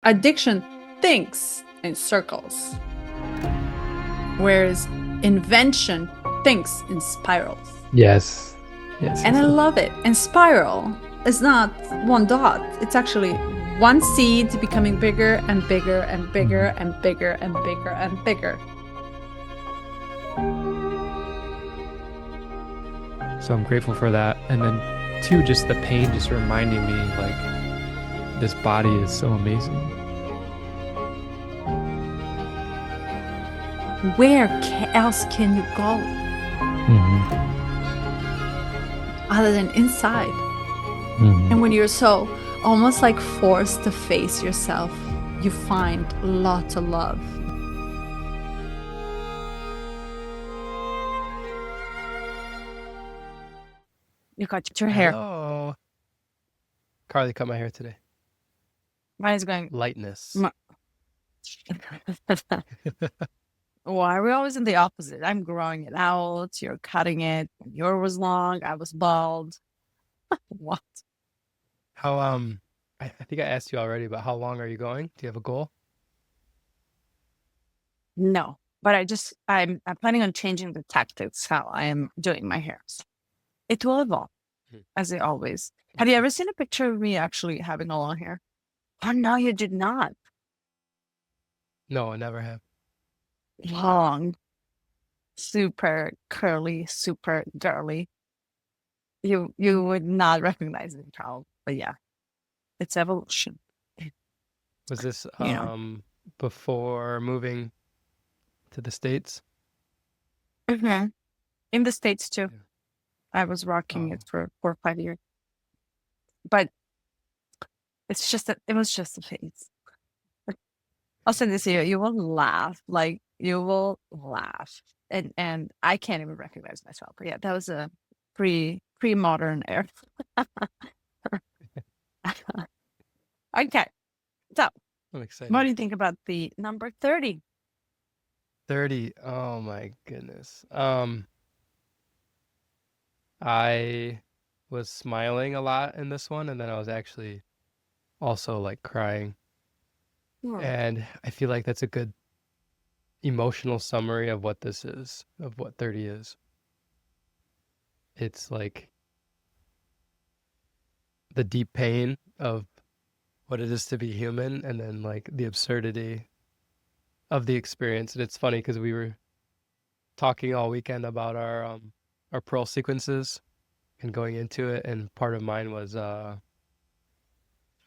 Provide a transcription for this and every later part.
Addiction thinks in circles, whereas invention thinks in spirals. Yes. Yes. And I love it. And spiral is not one dot. It's actually one seed becoming bigger and bigger and bigger and bigger and bigger and bigger. So I'm grateful for that. And then two, just the pain just reminding me like this body is so amazing. Where else can you go other than inside? And when you're so almost like forced to face yourself, you find lots of love. You cut your hair. Hello. Carly cut my hair today. Mine is going. Lightness. Why are we always in the opposite? I'm growing it out. You're cutting it. Yours was long. I was bald. What? How I think I asked you already, but how long are you going? Do you have a goal? No, but I'm planning on changing the tactics how I am doing my hair. It will evolve, as it always. Have you ever seen a picture of me actually having a long hair? Oh no, you did not. No, I never have. Long, super curly, super girly. You would not recognize it, child. But yeah, it's evolution. Was this You know. before moving to the States? In the States too. Yeah. I was rocking it for 4 or 5 years. But it's just that it was just a phase. I'll send this to you. You will laugh. Like you will laugh. And I can't even recognize myself. But yeah, that was a pre-modern era. Okay. So I'm excited. what do you think about the number 30? 30. Oh my goodness. I was smiling a lot in this one, and then I was actually also like crying. And I feel like that's a good emotional summary of what this is, of what 30 is. It's like the deep pain of what it is to be human, and then like the absurdity of the experience. And it's funny because we were talking all weekend about our pearl sequences and going into it, and part of mine was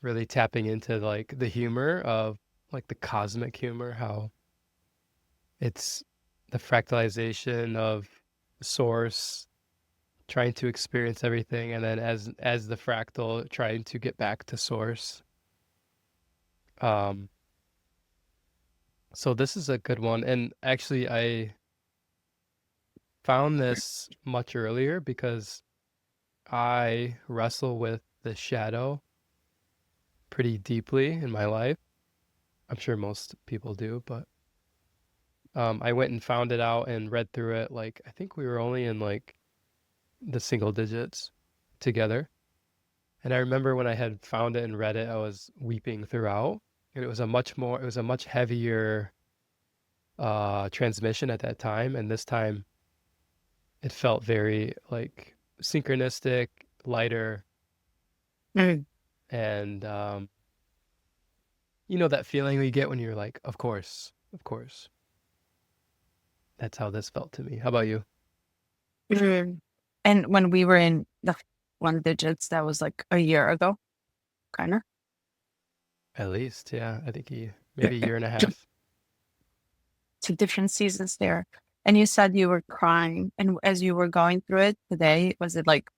really tapping into like the humor of like the cosmic humor, how it's the fractalization of source trying to experience everything, and then as the fractal trying to get back to source. So this is a good one, and actually I found this much earlier because I wrestle with the shadow pretty deeply in my life. I'm sure most people do, but I went and found it out and read through it. Like, I think we were only in like the single digits together. And I remember when I had found it and read it, I was weeping throughout. And it was a much heavier transmission at that time. And this time it felt very like synchronistic, lighter, and you know that feeling you get when you're like, of course, of course. That's how this felt to me. How about you? And when we were in the one digits, that was like a year ago, kind of. At least, yeah. I think maybe a year and a half. Two different seasons there. And you said you were crying. And as you were going through it today, was it like,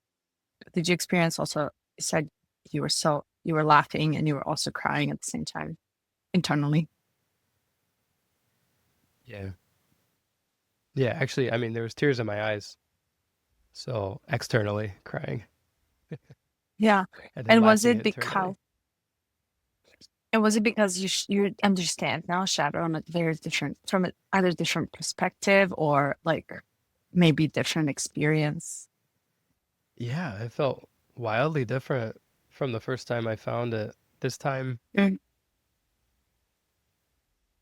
did you experience also, you said you were laughing and you were also crying at the same time internally? Yeah. Yeah, actually, I mean, there was tears in my eyes. So externally crying Yeah. and then And was laughing it because, internally. you understand now shadow on a very different, from either different perspective or like maybe different experience? Yeah, it felt wildly different from the first time I found it. This time, Mm.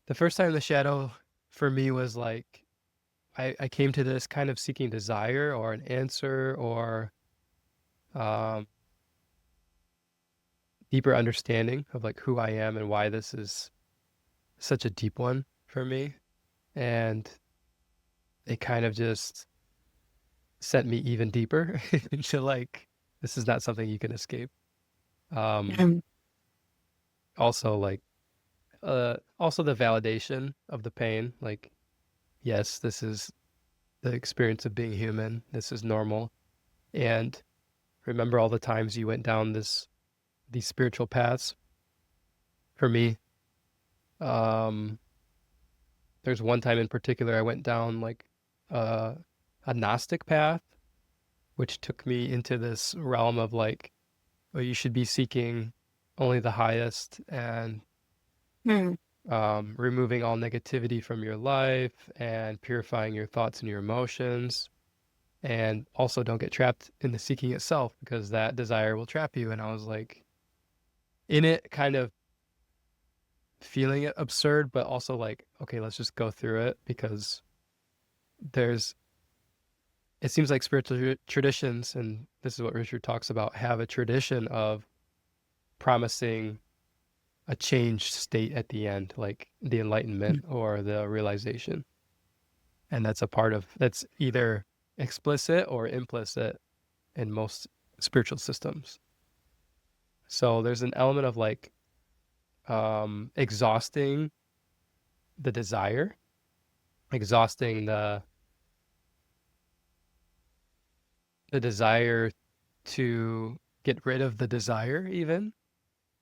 The first time the shadow for me was like I came to this kind of seeking desire or an answer or um, deeper understanding of like who I am and why this is such a deep one for me. And it kind of just sent me even deeper into like this is not something you can escape. Um, Mm. also like also the validation of the pain, like yes, this is the experience of being human. This is normal. And remember all the times you went down these spiritual paths. For me, um, there's one time in particular I went down like uh, a Gnostic path, which took me into this realm of like, well, you should be seeking only the highest and Mm. removing all negativity from your life and purifying your thoughts and your emotions. And also don't get trapped in the seeking itself because that desire will trap you. And I was like, in it, kind of feeling it absurd, but also like, okay, let's just go through it because there's, it seems like spiritual traditions, and this is what Richard talks about, have a tradition of promising a changed state at the end, like the enlightenment Mm. or the realization. And that's a part of, that's either explicit or implicit in most spiritual systems. So there's an element of like exhausting the desire, exhausting the desire to get rid of the desire even,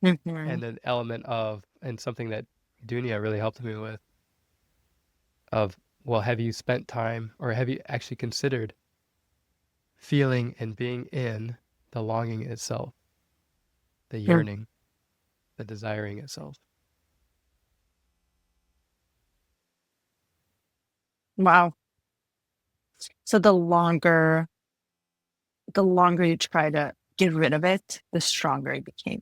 Mhm. and an element of, and something that Dunia really helped me with, of, well, have you spent time or have you actually considered feeling and being in the longing itself, the Mm. yearning, the desiring itself? Wow. So the longer you try to get rid of it, the stronger it became.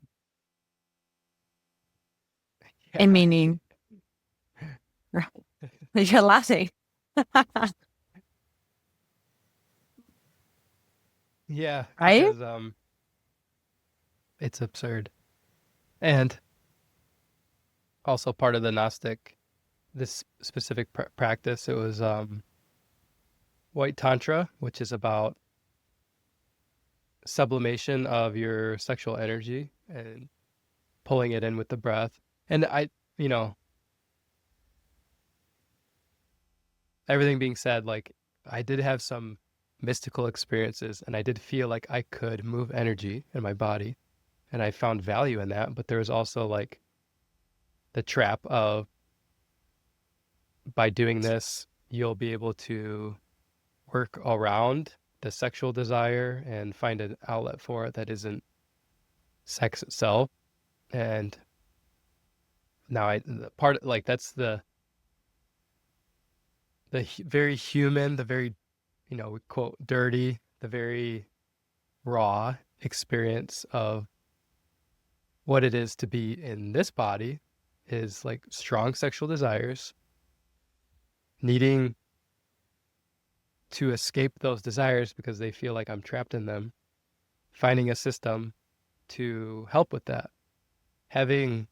And Yeah. meaning, you're laughing, Yeah, right? because it's absurd. And also part of the Gnostic, this specific practice, it was White Tantra, which is about sublimation of your sexual energy and pulling it in with the breath. And I, you know, everything being said, like I did have some mystical experiences and I did feel like I could move energy in my body and I found value in that. But there was also like the trap of, by doing this, you'll be able to work around the sexual desire and find an outlet for it that isn't sex itself. And now I, the part like that's the very human, the very, we quote dirty, the very raw experience of what it is to be in this body is like strong sexual desires, needing to escape those desires because they feel like I'm trapped in them, finding a system to help with that, having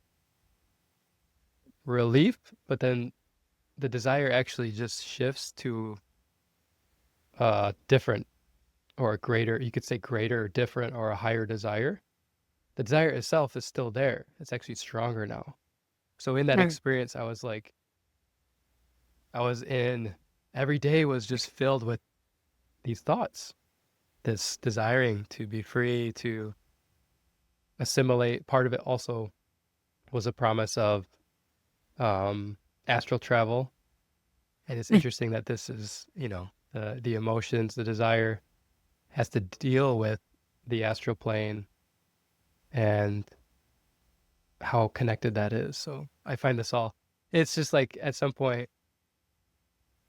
relief, but then the desire actually just shifts to different or a greater, you could say greater or different or a higher desire. The desire itself is still there. It's actually stronger now. So in that Mm. experience, I was like, I was in, every day was just filled with these thoughts, this desiring to be free, to assimilate. Part of it also was a promise of um, astral travel. And it's Mm. interesting that this is, the emotions, the desire has to deal with the astral plane and how connected that is. So I find this all, it's just like at some point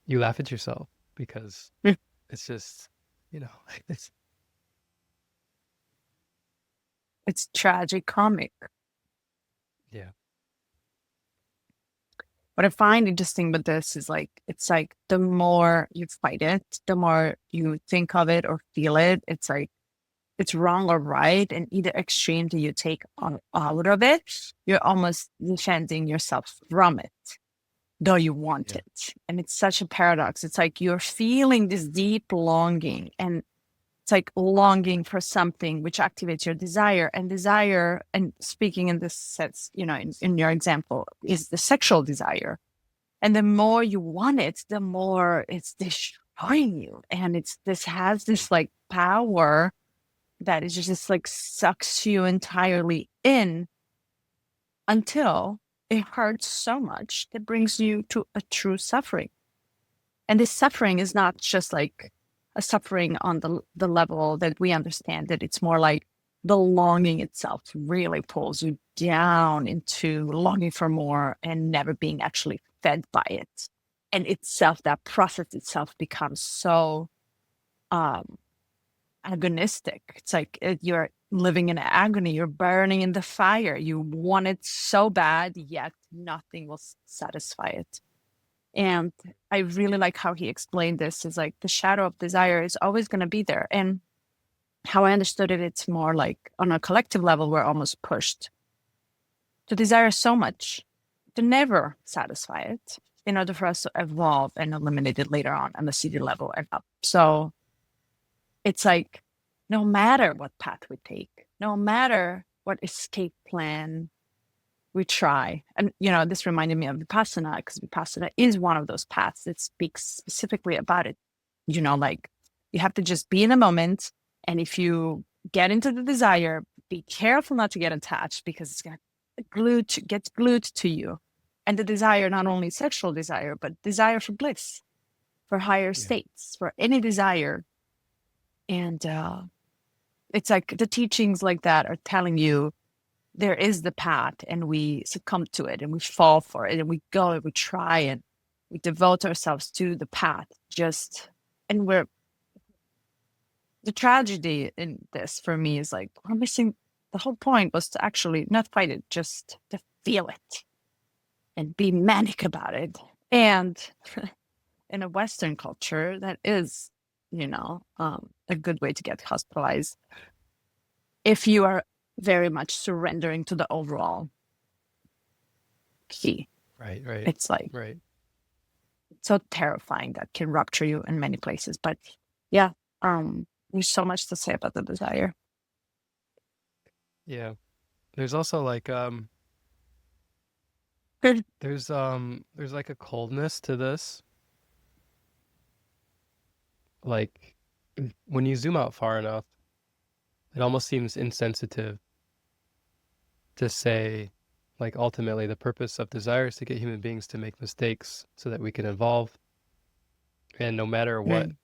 you laugh at yourself because Mm. it's just, you know, it's, It's tragic comic. yeah. what I find interesting with this is like, it's like the more you fight it, the more you think of it or feel it, it's like it's wrong or right. And either extreme that you take out of it, you're almost defending yourself from it, though you want Yeah. it. And it's such a paradox. It's like you're feeling this deep longing, and it's like longing for something which activates your desire. And desire, and speaking in this sense, in your example, is the sexual desire. And the more you want it, the more it's destroying you. And this has this like power that is just like sucks you entirely in until it hurts so much that brings you to a true suffering. And this suffering is not just like a suffering on the level that we understand it. It's more like the longing itself really pulls you down into longing for more and never being actually fed by it. And itself, that process itself becomes so agonistic. It's like you're living in agony, you're burning in the fire. You want it so bad, yet nothing will satisfy it. And I really like how he explained this is like the shadow of desire is always going to be there. And how I understood it, it's more like on a collective level, we're almost pushed to desire so much to never satisfy it in order for us to evolve and eliminate it later on the city level and up. So it's like no matter what path we take, no matter what escape plan we try. And, this reminded me of Vipassana, because Vipassana is one of those paths that speaks specifically about it. Like you have to just be in the moment. And if you get into the desire, be careful not to get attached, because it's going to get glued to you. And the desire, not only sexual desire, but desire for bliss, for higher Yeah. states, for any desire. And it's like the teachings like that are telling you there is the path, and we succumb to it and we fall for it and we go and we try and we devote ourselves to the path and the tragedy in this for me is like we're missing the whole point was to actually not fight it, just to feel it and be manic about it. And in a Western culture, that is, a good way to get hospitalized if you are very much surrendering to the overall key. Right. Right. It's like Right. so terrifying that can rupture you in many places. But yeah, there's so much to say about the desire. Yeah. There's also like Good. there's like a coldness to this. Like when you zoom out far enough, it almost seems insensitive to say, like, ultimately the purpose of desire is to get human beings to make mistakes so that we can evolve. And no matter what Mm.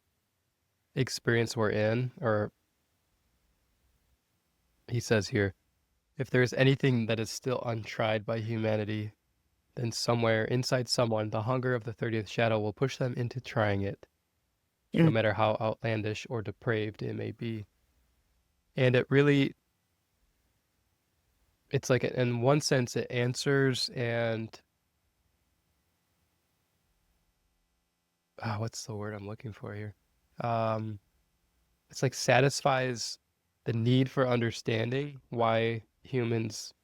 experience we're in, or he says here, if there's anything that is still untried by humanity, then somewhere inside someone, the hunger of the 30th shadow will push them into trying it, no Mm. matter how outlandish or depraved it may be. And it really, it's like, in one sense, it answers and, what's the word I'm looking for here? Um, it's like satisfies the need for understanding why humans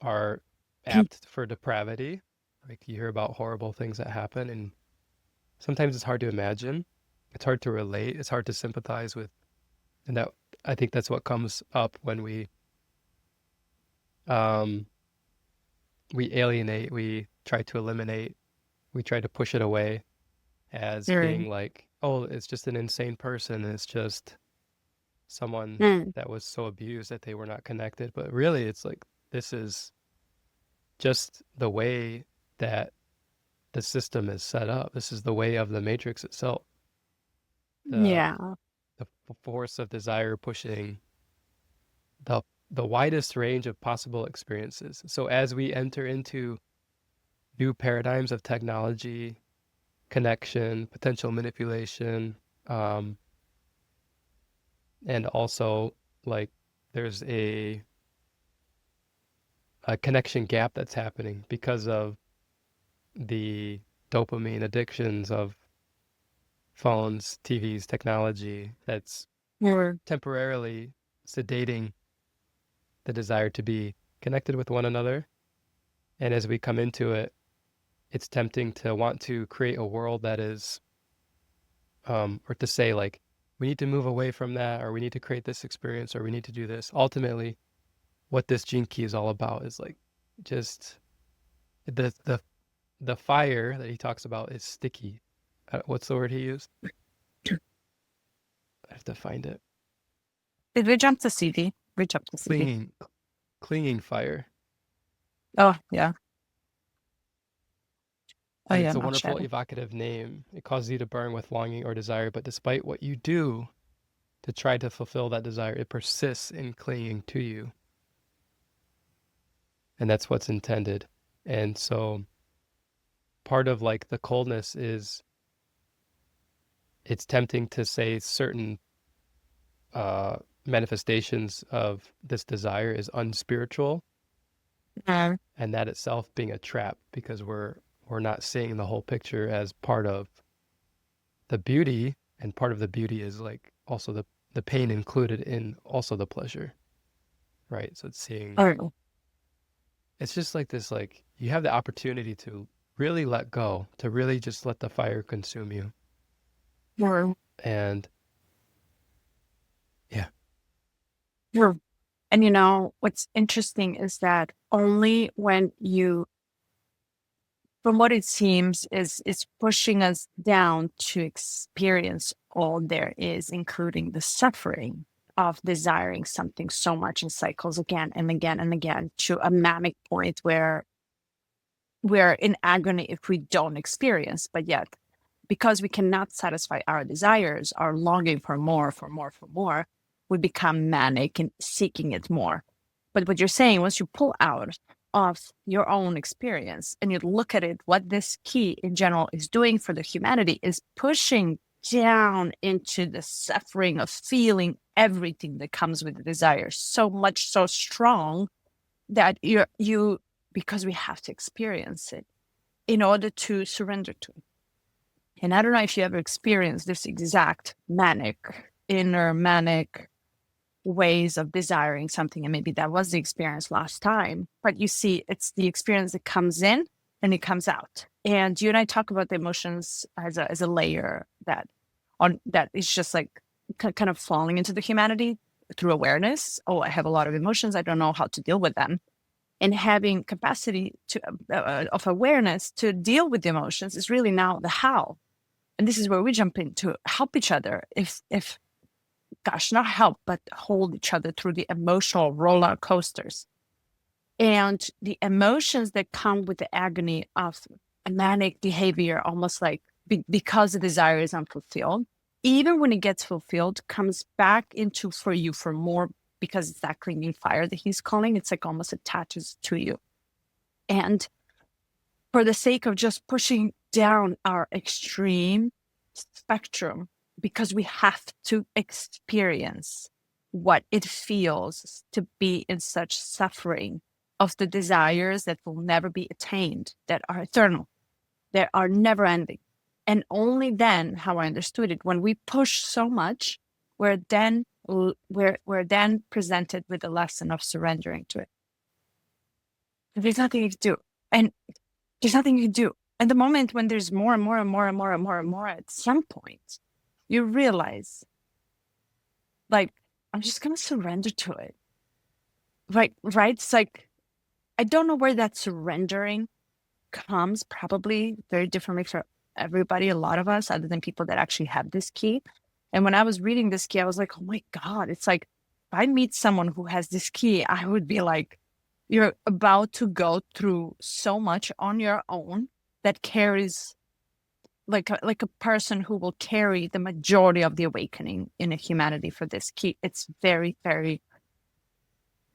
are apt for depravity. Like you hear about horrible things that happen, and sometimes it's hard to imagine. It's hard to relate. It's hard to sympathize with, and that I think that's what comes up when um we alienate, we try to eliminate, we try to push it away as Mm. being like, oh, it's just an insane person. It's just someone Mm. that was so abused that they were not connected. But really, it's like this is just the way that the system is set up. This is the way of the matrix itself. The Yeah. the force of desire pushing the the widest range of possible experiences. So as we enter into new paradigms of technology, connection, potential manipulation, um, and also like there's a a connection gap that's happening because of the dopamine addictions of phones, TVs, technology that's Or temporarily sedating the desire to be connected with one another. And as we come into it, it's tempting to want to create a world that is, or to say like, we need to move away from that, or we need to create this experience, or we need to do this. Ultimately, what this gene key is all about is like, just the fire that he talks about is sticky. What's the word he used? I have to find it. did we jump to CD? We jumped to CD. Clinging, clinging fire. Oh yeah. Oh And yeah, it's a not wonderful, shadow. evocative name. It causes you to burn with longing or desire, but despite what you do to try to fulfill that desire, it persists in clinging to you. And that's what's intended. And so part of like the coldness is it's tempting to say certain uh, manifestations of this desire is unspiritual, Mm. and that itself being a trap because we're not seeing the whole picture as part of the beauty, and part of the beauty is like also the pain included in also the pleasure, right? So it's seeing, Oh, it's just like this, like you have the opportunity to really let go, to really just let the fire consume you. or And yeah. or and you know what's interesting is that only when you, from what it seems, is it's pushing us down to experience all there is, including the suffering of desiring something so much in cycles again and again and again, to a manic point where we're in agony if we don't experience. But yet, because we cannot satisfy our desires, our longing for more, for more, for more, we become manic and seeking it more. But what you're saying, once you pull out of your own experience and you look at it, what this key in general is doing for the humanity is pushing down into the suffering of feeling everything that comes with the desire, so much so strong that you because we have to experience it in order to surrender to it. And I don't know if you ever experienced this exact inner manic ways of desiring something. And maybe that was the experience last time. But you see, it's the experience that comes in and it comes out. And you and I talk about the emotions as a layer that is just like kind of falling into the humanity through awareness. Oh, I have a lot of emotions. I don't know how to deal with them. And having capacity of awareness to deal with the emotions is really now the how. And this is where we jump in to help each other. If gosh, not help, but hold each other through the emotional roller coasters and the emotions that come with the agony of a manic behavior, almost like because the desire is unfulfilled. Even when it gets fulfilled, comes back into for you for more, because it's that clinging fire that he's calling. It's like almost attaches to you. And for the sake of just pushing down our extreme spectrum, because we have to experience what it feels to be in such suffering of the desires that will never be attained, that are eternal, that are never ending. And only then, how I understood it, when we push so much, we're then presented with the lesson of surrendering to it. There's nothing you can do. And there's nothing you can do. And the moment when there's more and more and more and more and more and more, at some point, you realize, like, I'm just going to surrender to it. Right? It's like, I don't know where that surrendering comes, probably very differently for everybody, a lot of us, other than people that actually have this key. And when I was reading this key, I was like, oh my God, it's like, if I meet someone who has this key, I would be like, you're about to go through so much on your own that carries like a person who will carry the majority of the awakening in a humanity for this key. It's very, very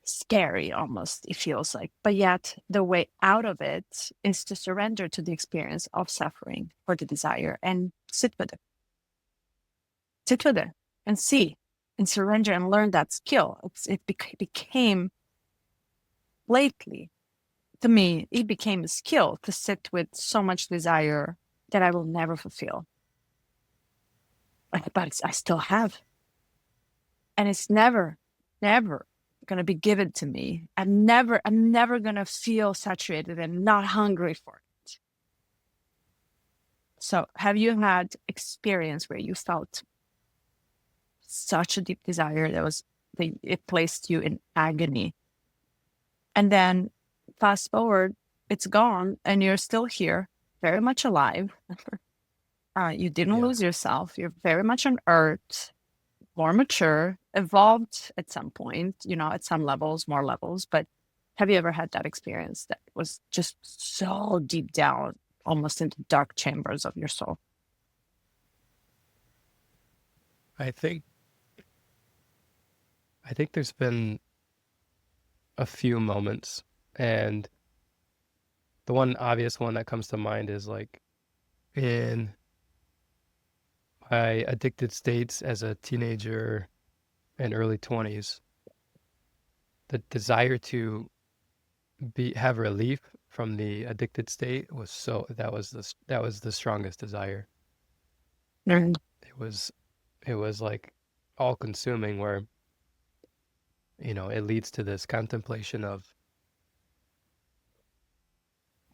scary, almost, it feels like. But yet the way out of it is to surrender to the experience of suffering for the desire and sit with it. Sit with it and see and surrender and learn that skill. It became lately to me, it became a skill to sit with so much desire that I will never fulfill. But I still have. And it's never, never going to be given to me. I'm never going to feel saturated and not hungry for it. So have you had experience where you felt such a deep desire that it placed you in agony? And then fast forward, it's gone and you're still here, very much alive. You didn't lose yourself. You're very much on earth, more mature, evolved at some point, at some levels, more levels. But have you ever had that experience that was just so deep down, almost into dark chambers of your soul? I think there's been a few moments, and the one obvious one that comes to mind is like in my addicted states as a teenager and early 20s. The desire to have relief from the addicted state was that was the strongest desire. Mm. It was like all consuming, where it leads to this contemplation of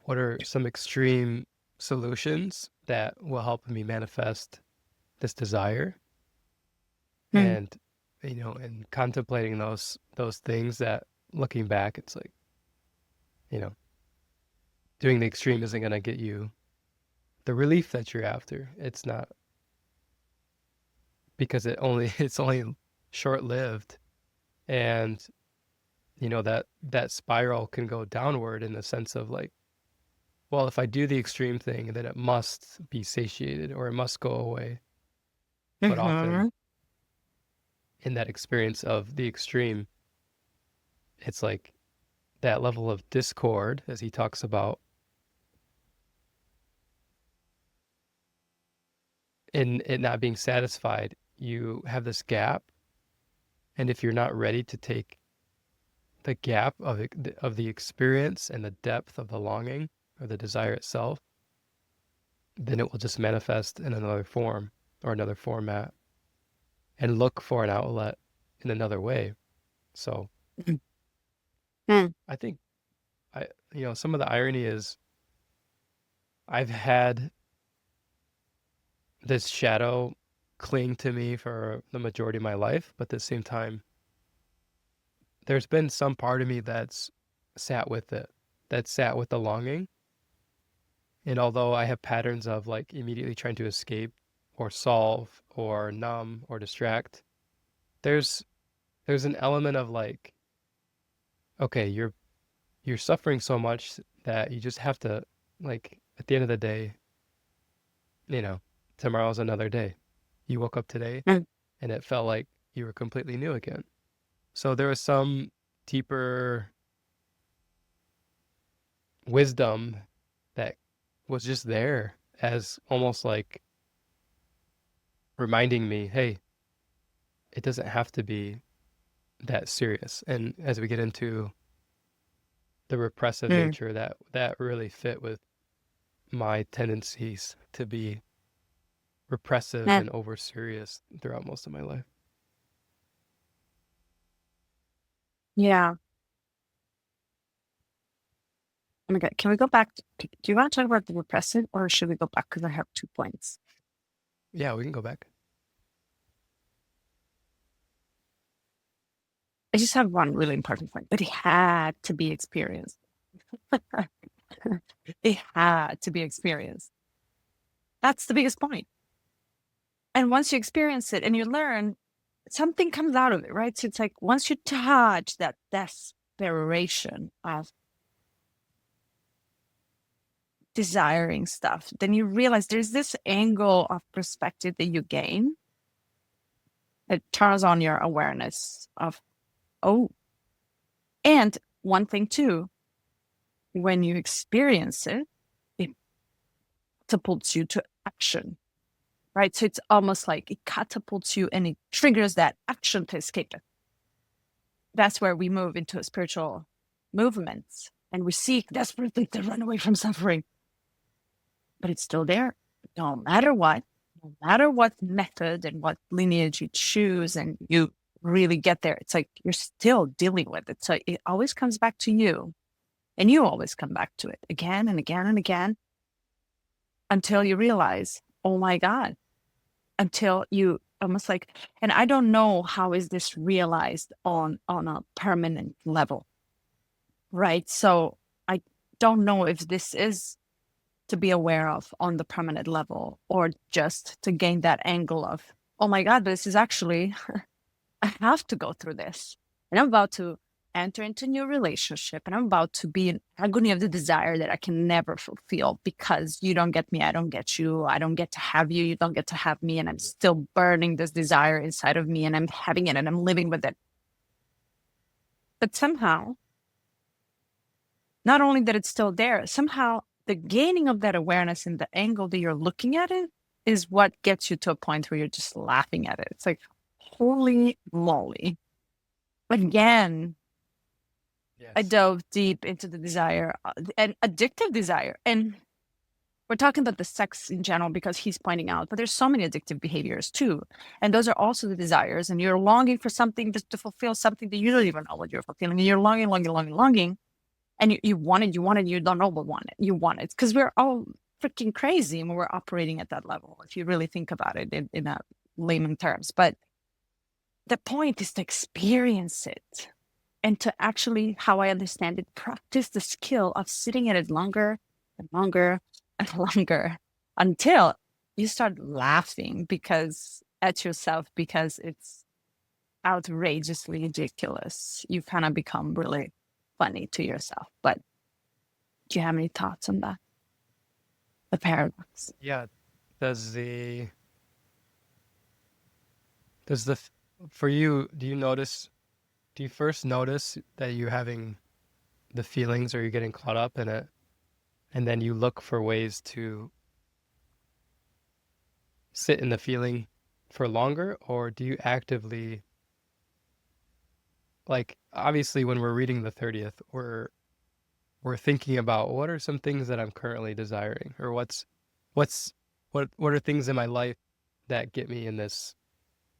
what are some extreme solutions that will help me manifest this desire. Mm. And and contemplating those things that, looking back, it's like, doing the extreme isn't going to get you the relief that you're after. It's not, because it's only short-lived. And that spiral can go downward in the sense of like, well, if I do the extreme thing, then it must be satiated or it must go away. But often in that experience of the extreme, it's like that level of discord, as he talks about, in it not being satisfied. You have this gap, and if you're not ready to take the gap of the experience and the depth of the longing or the desire itself, then it will just manifest in another form or another format and look for an outlet in another way. So Mm. I think some of the irony is I've had this shadow cling to me for the majority of my life, but at the same time, there's been some part of me that's sat with it, that sat with the longing. And although I have patterns of like immediately trying to escape or solve or numb or distract, there's an element of like, okay, you're suffering so much that you just have to, like, at the end of the day, tomorrow's another day. You woke up today Mm. and it felt like you were completely new again. So there was some deeper wisdom that was just there, as almost like reminding me, hey, it doesn't have to be that serious. And as we get into the repressive Mm. nature, that really fit with my tendencies to be repressive Mm. and over serious throughout most of my life. Yeah. Oh my God. Can we go back? Do you want to talk about the repressive, or should we go back? Because I have 2 points. Yeah, we can go back. I just have one really important point, but it had to be experienced. It had to be experienced. That's the biggest point. And once you experience it and you learn, something comes out of it, right? So it's like once you touch that desperation of desiring stuff, then you realize there's this angle of perspective that you gain. It turns on your awareness of, oh, and one thing too, when you experience it, it catapults you to action, right? So it's almost like it catapults you and it triggers that action to escape it. That's where we move into spiritual movements. and we seek desperately to run away from suffering, but it's still there. No matter what, no matter what method and what lineage you choose, and you really get there, it's like you're still dealing with it. So it always comes back to you, and you always come back to it again and again and again until you realize, oh my God, until you almost like, and I don't know how is this realized on a permanent level, right? So I don't know if this is to be aware of on the permanent level, or just to gain that angle of, oh my God, this is actually, I have to go through this. And I'm about to enter into a new relationship, and I'm about to be in agony of the desire that I can never fulfill because you don't get me, I don't get you, I don't get to have you, you don't get to have me, and I'm still burning this desire inside of me, and I'm having it and I'm living with it. But somehow, not only that it's still there, somehow the gaining of that awareness and the angle that you're looking at it is what gets you to a point where you're just laughing at it. It's like, holy moly. Again, Yes. I dove deep into the desire, and addictive desire. And we're talking about the sex in general because he's pointing out, but there's so many addictive behaviors too. And those are also the desires. And you're longing for something just to fulfill something that you don't even know what you're fulfilling. And you're longing. And you want it, you don't know what you want it. Because we're all freaking crazy when we're operating at that level, if you really think about it in a layman terms. But the point is to experience it, and to actually, how I understand it, practice the skill of sitting in it longer and longer and longer until you start laughing at yourself because it's outrageously ridiculous. You kind of become really funny to yourself. But do you have any thoughts on that? The paradox. Yeah. Does the for you, do you first notice that you're having the feelings, or you're getting caught up in it, and then you look for ways to sit in the feeling for longer? Or do you actively, like, obviously when we're reading the 30th, we're thinking about what are some things that I'm currently desiring, or what's what are things in my life that get me in this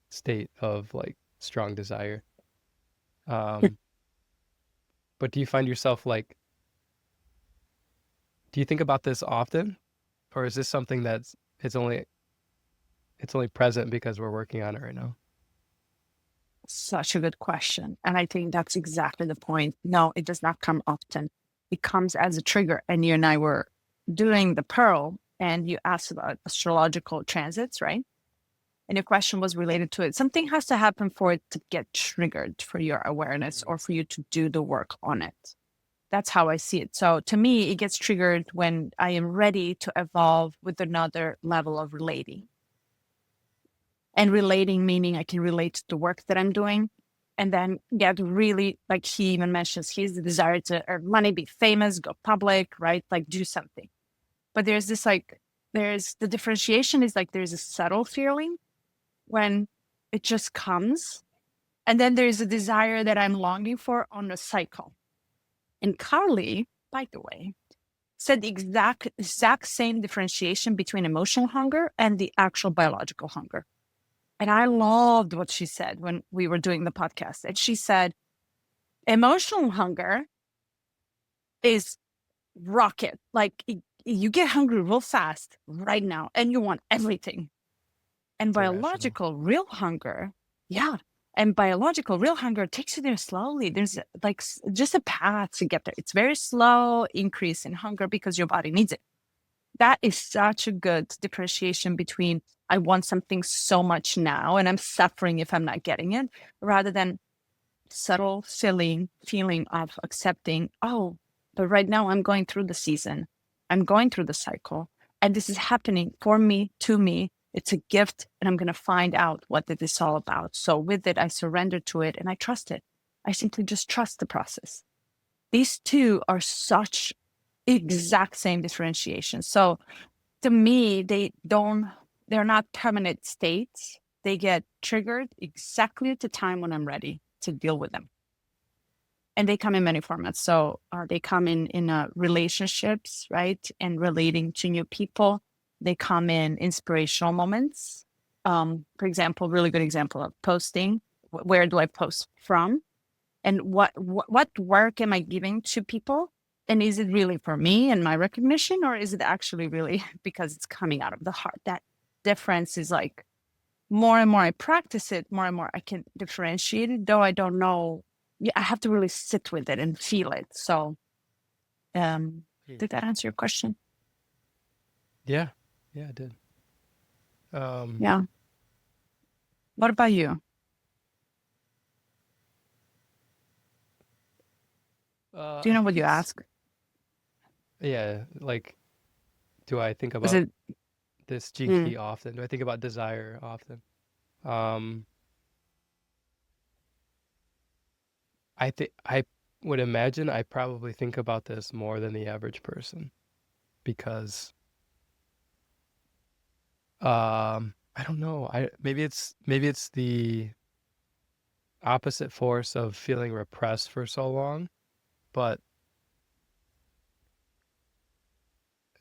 state of like strong desire. Um, but do you find yourself like, do you think about this often, or is this something that's it's only present because we're working on it right now? Such a good question. And I think that's exactly the point. No, it does not come often. It comes as a trigger. And you and I were doing the Pearl, and you asked about astrological transits, right? And your question was related to it. Something has to happen for it to get triggered for your awareness, or for you to do the work on it. That's how I see it. So to me, it gets triggered when I am ready to evolve with another level of relating. And relating meaning I can relate to the work that I'm doing, and then get really, like he even mentions, he's the desire to earn money, be famous, go public, right? Like do something. But there's this there's the differentiation is like there's a subtle feeling when it just comes. And then there's a desire that I'm longing for on a cycle. And Carly, by the way, said the exact same differentiation between emotional hunger and the actual biological hunger. And I loved what she said when we were doing the podcast. And she said, emotional hunger is rocket. Like you get hungry real fast right now and you want everything. And It's irrational. biological real hunger, yeah. And biological real hunger takes you there slowly. There's like just a path to get there. It's very slow increase in hunger because your body needs it. That is such a good differentiation between I want something so much now and I'm suffering if I'm not getting it, rather than subtle, feeling of accepting, oh, but right now I'm going through the season. I'm going through the cycle. And this is happening for me, to me. It's a gift, and I'm going to find out what it is all about. So with it, I surrender to it and I trust it. I simply just trust the process. These two are such exact same differentiation. So to me, they're not permanent states. They get triggered exactly at the time when I'm ready to deal with them. and they come in many formats. So they come in relationships, right, and relating to new people. They come in inspirational moments. For example, really good example of posting. Where do I post from? And what work am I giving to people? And is it really for me and my recognition, or is it actually really because it's coming out of the heart? That difference is like more and more I practice it, more and more I can differentiate it, though I don't know. Yeah, I have to really sit with it and feel it. So did that answer your question? Yeah, yeah, I did. Yeah. What about you? Do you I know what think you it's, ask? yeah, like, do I think Was about it this gene mm, key often? Do I think about desire often? Um, I would imagine I probably think about this more than the average person because I don't know. I maybe it's the opposite force of feeling repressed for so long, but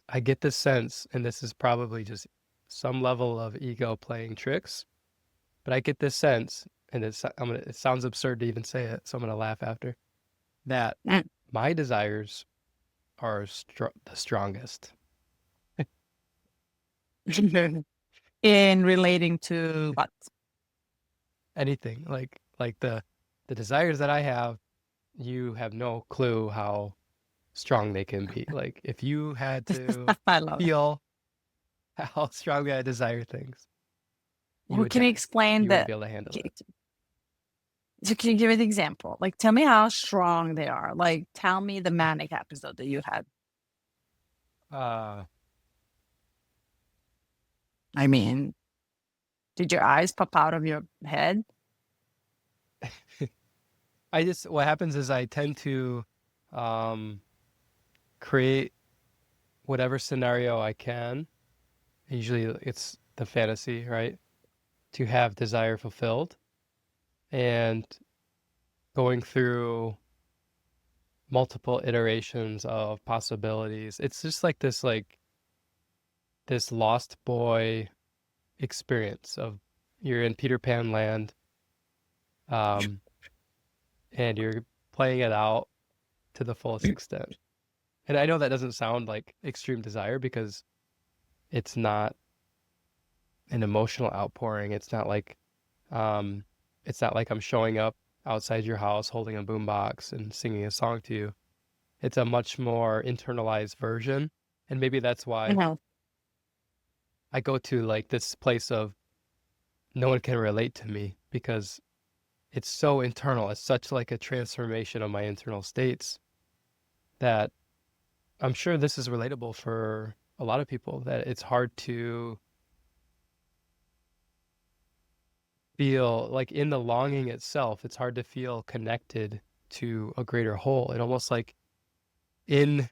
I get the sense, and this is probably just some level of ego playing tricks, but I get this sense, and it sounds absurd to even say it, so I'm gonna laugh after, that mm. my desires are the strongest. in relating to what? Anything like the desires that I have, you have no clue how strong they can be. Like if you had to I love it. feel how strongly I desire things, you Well, would can you die. explain You wouldn't that? be able to handle it. So can you give an example? Like, tell me how strong they are. Like, tell me the manic episode that you had. Uh, I mean, did your eyes pop out of your head? what happens is I tend to um, create whatever scenario I can. Usually it's the fantasy, right? To have desire fulfilled and going through multiple iterations of possibilities. It's just like this lost boy experience of you're in Peter Pan land, um, and you're playing it out to the fullest extent. And I know that doesn't sound like extreme desire because it's not an emotional outpouring. Um, it's not like I'm showing up outside your house holding a boombox and singing a song to you. It's a much more internalized version. And maybe that's You why know, I go to like this place of no one can relate to me because it's so internal. It's such like a transformation of my internal states that I'm sure this is relatable for a lot of people that it's hard to feel like in the longing itself, it's hard to feel connected to a greater whole. And almost like in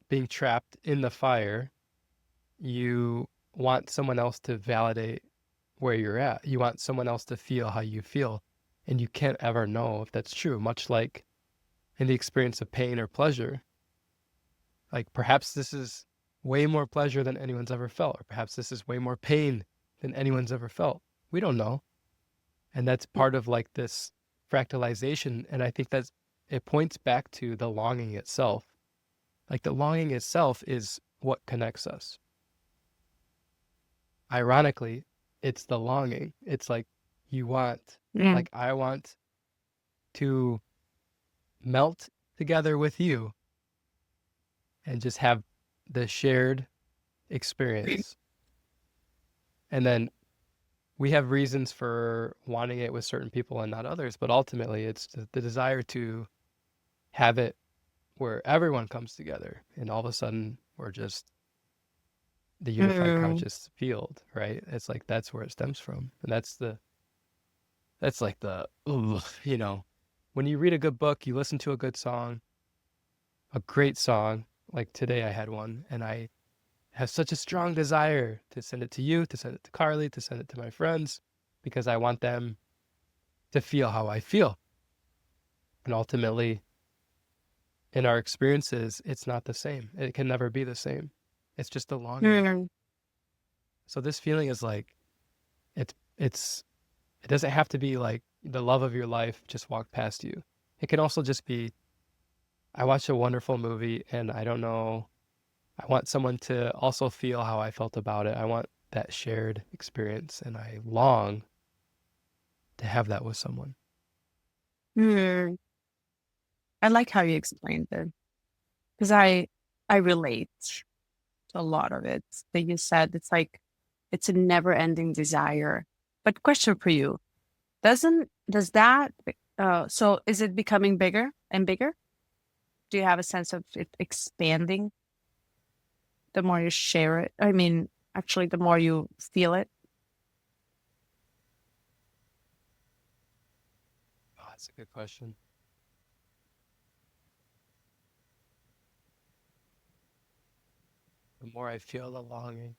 being trapped in the fire, you want someone else to validate where you're at. You want someone else to feel how you feel. And you can't ever know if that's true, much like in the experience of pain or pleasure. Like perhaps this is way more pleasure than anyone's ever felt, or perhaps this is way more pain than anyone's ever felt. We don't know. And that's part of like this fractalization. And I think that's it points back to the longing itself. Like the longing itself is what connects us. Ironically, it's the longing. It's like you want, yeah. like I want to melt together with you and just have the shared experience. And then we have reasons for wanting it with certain people and not others, but ultimately it's the desire to have it where everyone comes together and all of a sudden we're just the unified Mm, conscious field, right? It's like that's where it stems from. And that's like the ooh, when you read a good book, you listen to a good song, a great song, like today I had one and I have such a strong desire to send it to you, to send it to Carly, to send it to my friends because I want them to feel how I feel. And ultimately, in our experiences, it's not the same. It can never be the same. It's just a longing. Mm. So this feeling is like it's it doesn't have to be like the love of your life just walked past you. It can also just be I watched a wonderful movie and I don't know, I want someone to also feel how I felt about it. I want that shared experience and I long to have that with someone. Mm. I like how you explained it because I relate to a lot of it that you said. It's like it's a never-ending desire. But question for you, does that so is it becoming bigger and bigger? Do you have a sense of it expanding the more you share it? I mean, actually, the more you feel it. Oh, that's a good question. The more I feel the longing,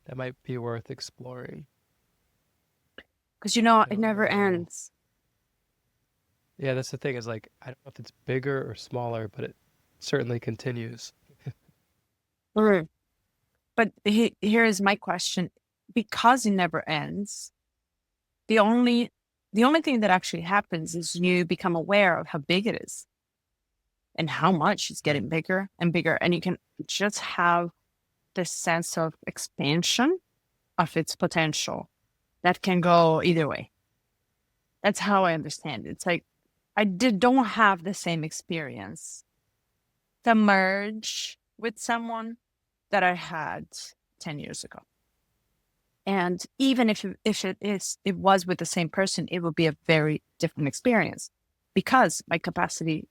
that might be worth exploring. Because you know I it don't never know. ends. Yeah, that's the thing is like, I don't know if it's bigger or smaller, but it certainly continues. Mm. But here is my question: because it never ends, the only the only thing that actually happens is you become aware of how big it is and how much it's Right. getting bigger and bigger, and you can just have this sense of expansion of its potential that can go either way. That's how I understand it. It's like don't have the same experience to merge with someone that I had 10 years ago. And even if it was with the same person, it would be a very different experience because my capacity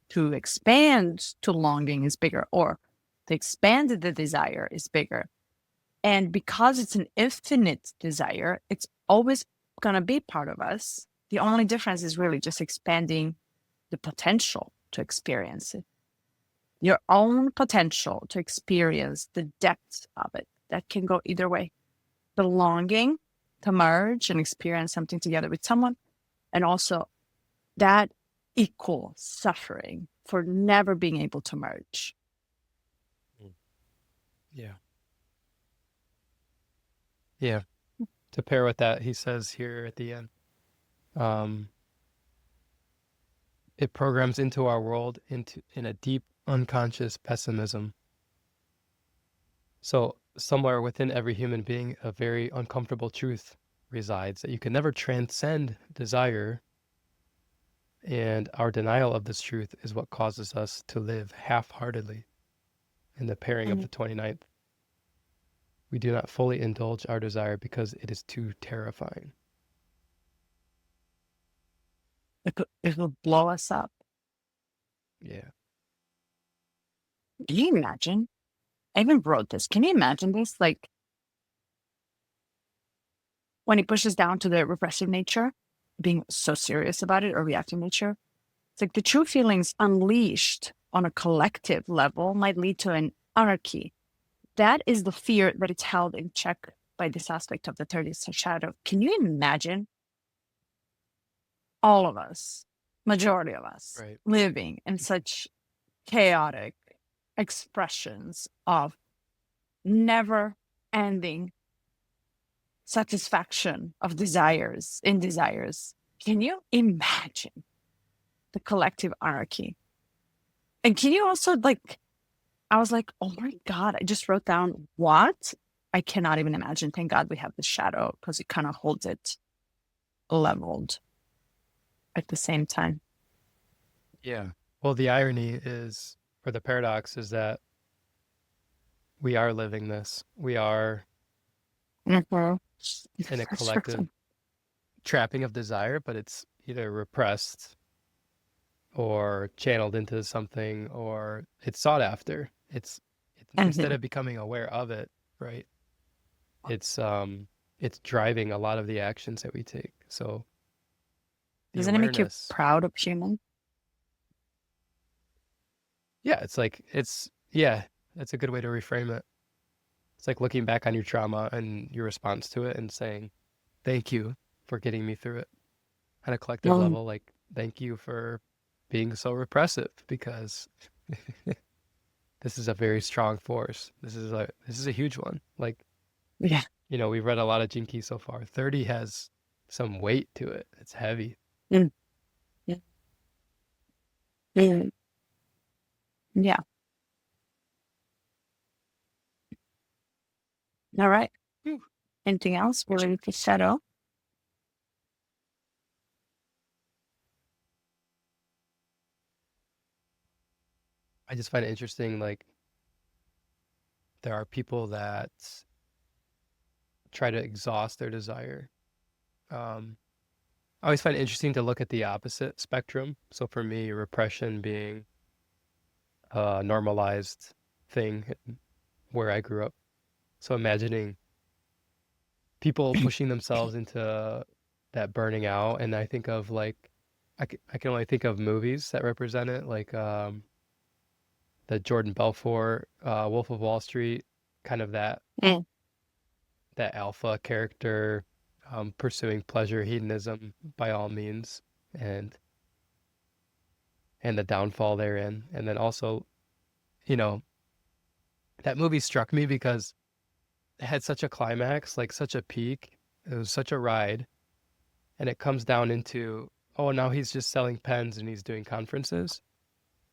to expand to longing is bigger, or to expand the desire is bigger. And because it's an infinite desire, it's always going to be part of us. The only difference is really just expanding the potential to experience it, your own potential to experience the depth of it. That can go either way. The longing to merge and experience something together with someone, and also that equal suffering for never being able to merge. Mm. Yeah. Yeah. To pair with that, he says here at the end, um, it programs into our world into in a deep unconscious pessimism. So somewhere within every human being, a very uncomfortable truth resides that you can never transcend desire, and our denial of this truth is what causes us to live half-heartedly in the pairing of And the 29th. We do not fully indulge our desire because it is too terrifying. it will blow us up. Yeah. Can you imagine? I even wrote this. Can you imagine this? Like when it pushes down to the repressive nature, being so serious about it, or reactive nature, it's like the true feelings unleashed on a collective level might lead to an anarchy. That is the fear that it's held in check by this aspect of the 30th shadow. Can you imagine all of us, majority of us, Right. living in such chaotic expressions of never ending satisfaction of desires in desires? Can you imagine the collective anarchy? And can you also like, I was like, oh my God, I just wrote down what? I cannot even imagine. Thank God we have the shadow because it kind of holds it leveled at the same time. Yeah. Well, the irony is, or the paradox is that we are living this. We are Mhm. in a collective trapping of desire, but it's either repressed or channeled into something or it's sought after. It's instead Mhm. of becoming aware of it, right? It's it's driving a lot of the actions that we take. So the Doesn't it make you awareness, proud of human? yeah, it's like it's yeah, that's a good way to reframe it. It's like looking back on your trauma and your response to it and saying, "Thank you for getting me through it." on a collective Um, level, like, thank you for being so repressive, because this is a very strong force. This is a huge one. Like, yeah. we've read a lot of Jinki so far. 30 has some weight to it. It's heavy. Mm, yeah. Mm, yeah. All right. Whew. Anything else related to shadow? I just find it interesting, like, there are people that try to exhaust their desire. Um, I always find it interesting to look at the opposite spectrum. So for me, repression being a normalized thing where I grew up. So imagining people pushing themselves into that burning out, and I think of, like, I can only think of movies that represent it, like the Jordan Belfort, Wolf of Wall Street, kind of Mm, that alpha character, pursuing pleasure, hedonism by all means, and the downfall therein. And then also, you know, that movie struck me because it had such a climax, like such a peak. It was such a ride. And it comes down into, oh, now he's just selling pens and he's doing conferences.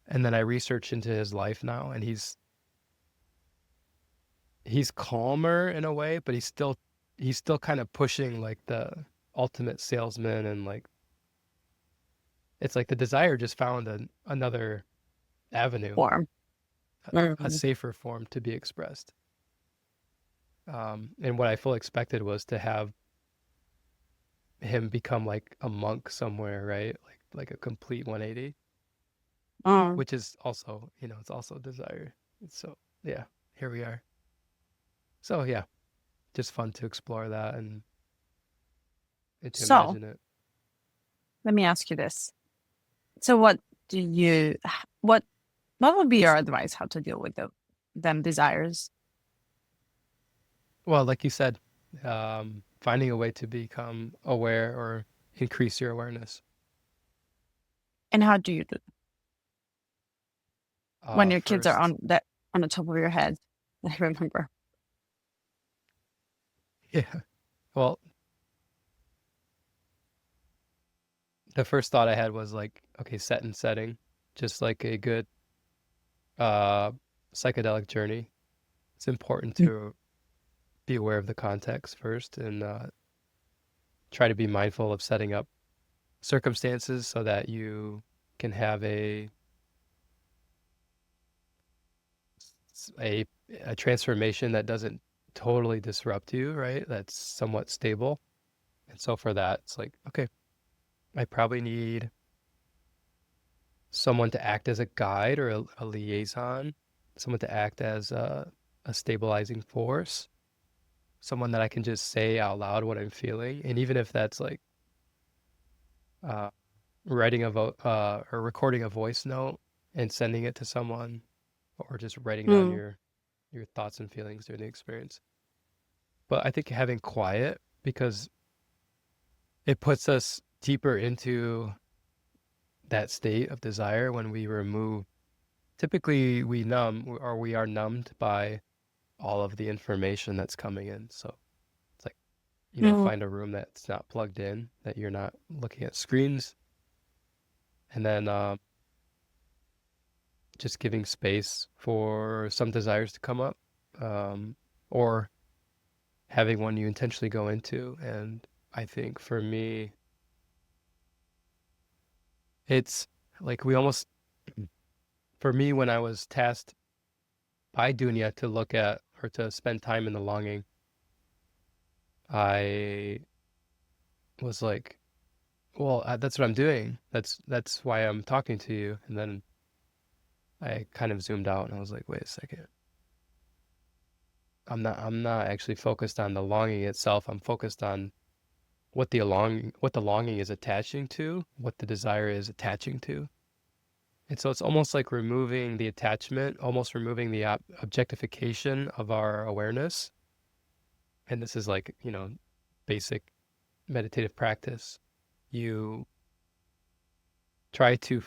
And then I researched into his life now, and he's calmer in a way, but he's still kind of pushing like the ultimate salesman, and like it's like the desire just found another avenue, warm. a Mm, safer form to be expressed. And what I fully expected was to have him become like a monk somewhere, right? Like a complete 180, mm. which is also, it's also desire. So yeah, here we are. So yeah, just fun to explore that, and to So imagine it. let me ask you this. So do you what what would be your advice how to deal with them desires? Well, like you said, finding a way to become aware or increase your awareness. And how do you do it when your kids are First, on the top of your head? I remember. yeah. Well, the first thought I had was like, okay, set and setting, just like a good uh, psychedelic journey. It's important Mm, to be aware of the context first, and try to be mindful of setting up circumstances so that you can have a a transformation that doesn't totally disrupt you, right? That's somewhat stable. And so for that, it's like, okay, I probably need someone to act as a guide or a liaison, someone to act as a stabilizing force, someone that I can just say out loud what I'm feeling. And even if that's like uh, or recording a voice note and sending it to someone, or just writing down mm, your thoughts and feelings during the experience. But I think having quiet, because it puts us deeper into that state of desire when we remove. Typically, we are numbed by all of the information that's coming in. So it's like, mm, find a room that's not plugged in, that you're not looking at screens, and then just giving space for some desires to come up, or having one you intentionally go into. And I think for me, it's like for me, when I was tasked by Dunya to look at or to spend time in the longing, I was like, well, that's what I'm doing. That's why I'm talking to you. And then I kind of zoomed out and I was like, wait a second. I'm not actually focused on the longing itself. I'm focused on what the longing is attaching to, what the desire is attaching to. And so it's almost like removing the attachment, almost removing the objectification of our awareness. And this is like, basic meditative practice. you try to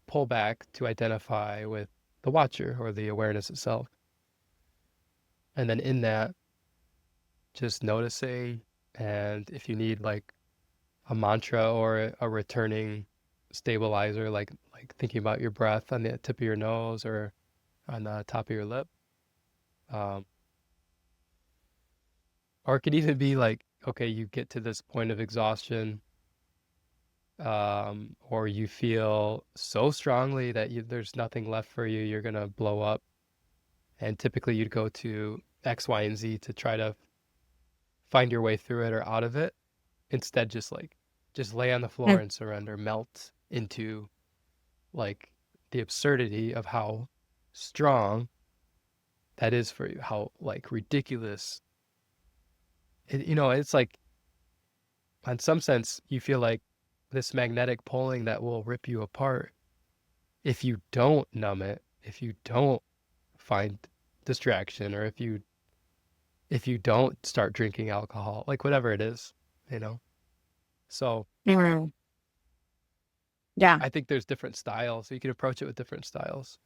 pull back to identify with the watcher or the awareness itself. And then in that, just noticing. And if you need like a mantra or a returning stabilizer, like thinking about your breath on the tip of your nose or on the top of your lip. Um, or it could even be like, okay, you get to this point of exhaustion, or you feel so strongly that there's nothing left for you, you're gonna blow up. And typically you'd go to X, Y, and Z to try to find your way through it or out of it. Instead, just lay on the floor Mm. and surrender, melt into like the absurdity of how strong that is for you, how like ridiculous. It's like, in some sense, you feel like this magnetic pulling that will rip you apart if you don't numb it, if you don't find distraction, or if you don't start drinking alcohol, like whatever it is, you know. So Mm. Yeah. I think there's different styles. So you can approach it with different styles.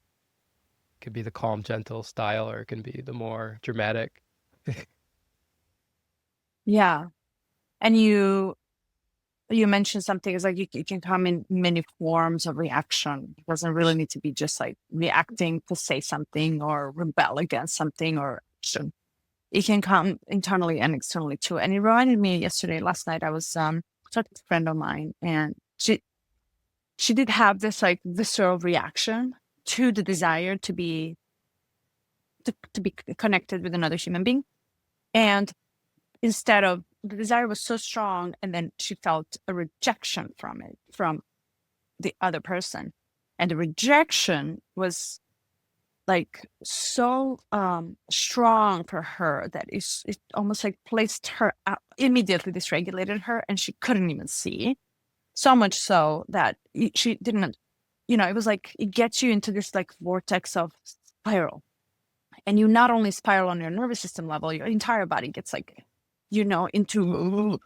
It could be the calm, gentle style, or it can be the more dramatic. Yeah. And you mentioned something is like you can come in many forms of reaction. It doesn't really need to be just like reacting to say something or rebel against something or action. It can come internally and externally too. And it reminded me last night, I was talking to a friend of mine, and she did have this like visceral reaction to the desire to be connected with another human being. And instead of the desire was so strong, and then she felt a rejection from it, from the other person. And the rejection was like so strong for her that it almost like placed her out, immediately dysregulated her, and she couldn't even see. So much so that she didn't, it was like it gets you into this like vortex of spiral. And you not only spiral on your nervous system level, your entire body gets like, into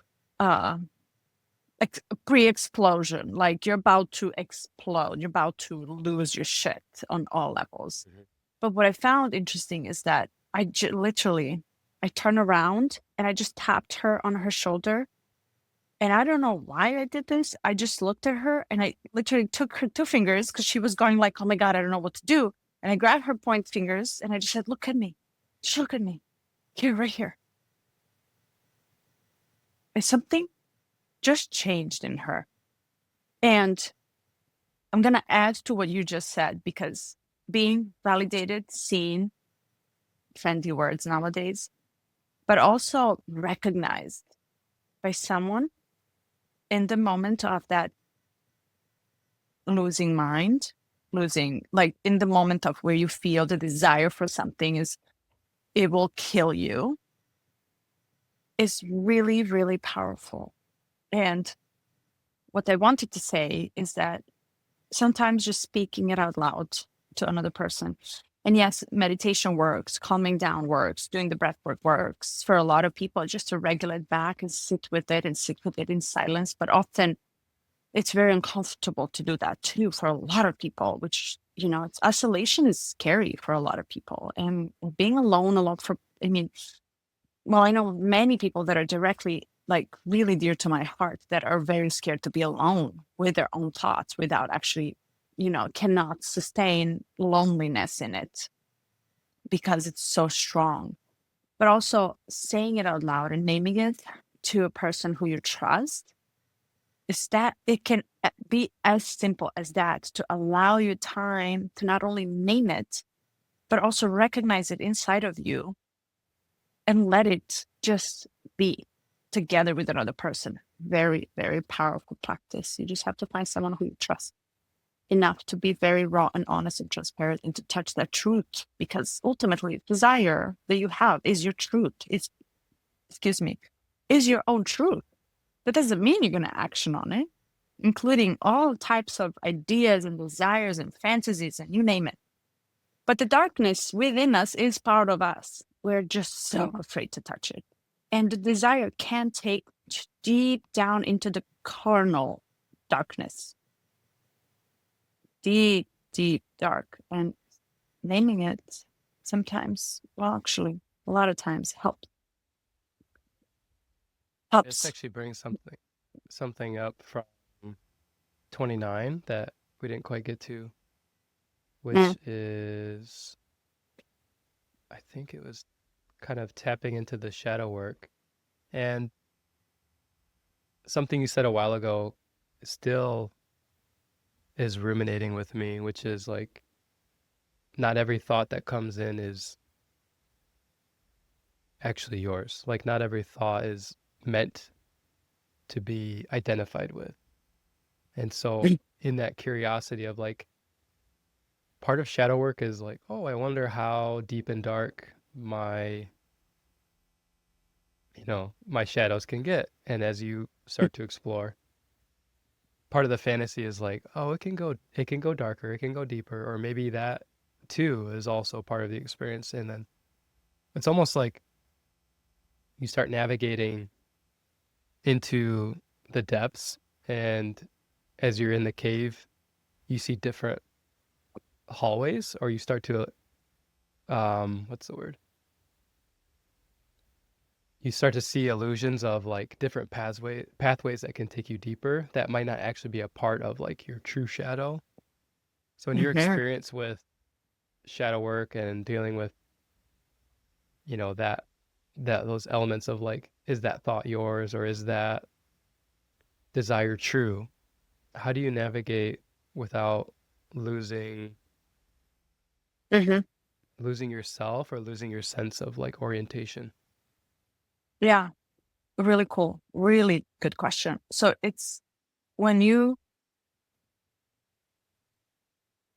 pre-explosion. Like you're about to explode. You're about to lose your shit on all levels. Mhm. But what I found interesting is that literally, I turned around and I just tapped her on her shoulder. And I don't know why I did this. I just looked at her and I literally took her two fingers because she was going like, oh my God, I don't know what to do. And I grabbed her point fingers and I just said, look at me. Just look at me. Here, right here. And something just changed in her. And I'm going to add to what you just said, because being validated, seen, trendy words nowadays, but also recognized by someone in the moment of that losing mind, like in the moment of where you feel the desire for something it will kill you, is really, really powerful. And what I wanted to say is that sometimes just speaking it out loud to another person. And yes, meditation works, calming down works, doing the breath work works for a lot of people, just to regulate back and sit with it in silence. But often it's very uncomfortable to do that too for a lot of people, which, isolation is scary for a lot of people. And being alone a lot I know many people that are directly like really dear to my heart that are very scared to be alone with their own thoughts without actually, cannot sustain loneliness in it because it's so strong. But also saying it out loud and naming it to a person who you trust is that it can be as simple as that, to allow you time to not only name it, but also recognize it inside of you and let it just be together with another person. Very, very powerful practice. You just have to find someone who you trust enough to be very raw and honest and transparent and to touch that truth, because ultimately desire that you have is your truth. Is your own truth. That doesn't mean you're going to action on it, including all types of ideas and desires and fantasies and you name it. But the darkness within us is part of us. We're just so afraid to touch it. And the desire can take deep down into the carnal darkness, deep, deep dark. And naming it sometimes, well, actually, a lot of times helps. This actually brings something up from 29 that we didn't quite get to, which is, I think it was kind of tapping into the shadow work. And something you said a while ago still is ruminating with me, which is like, not every thought that comes in is actually yours. Like, not every thought is meant to be identified with. And so, in that curiosity of like, part of shadow work is like, oh, I wonder how deep and dark my shadows can get. And as you start to explore, part of the fantasy is like, oh, it can go darker, it can go deeper, or maybe that too is also part of the experience. And then it's almost like you start navigating into the depths, and as you're in the cave, you see different hallways, or you start to what's the word? You start to see illusions of like different pathways that can take you deeper that might not actually be a part of like your true shadow. So in your experience with shadow work and dealing with, that those elements of like, is that thought yours or is that desire true? How do you navigate without losing Mm-hmm. losing yourself or losing your sense of like orientation? Yeah, really cool. Really good question. So it's when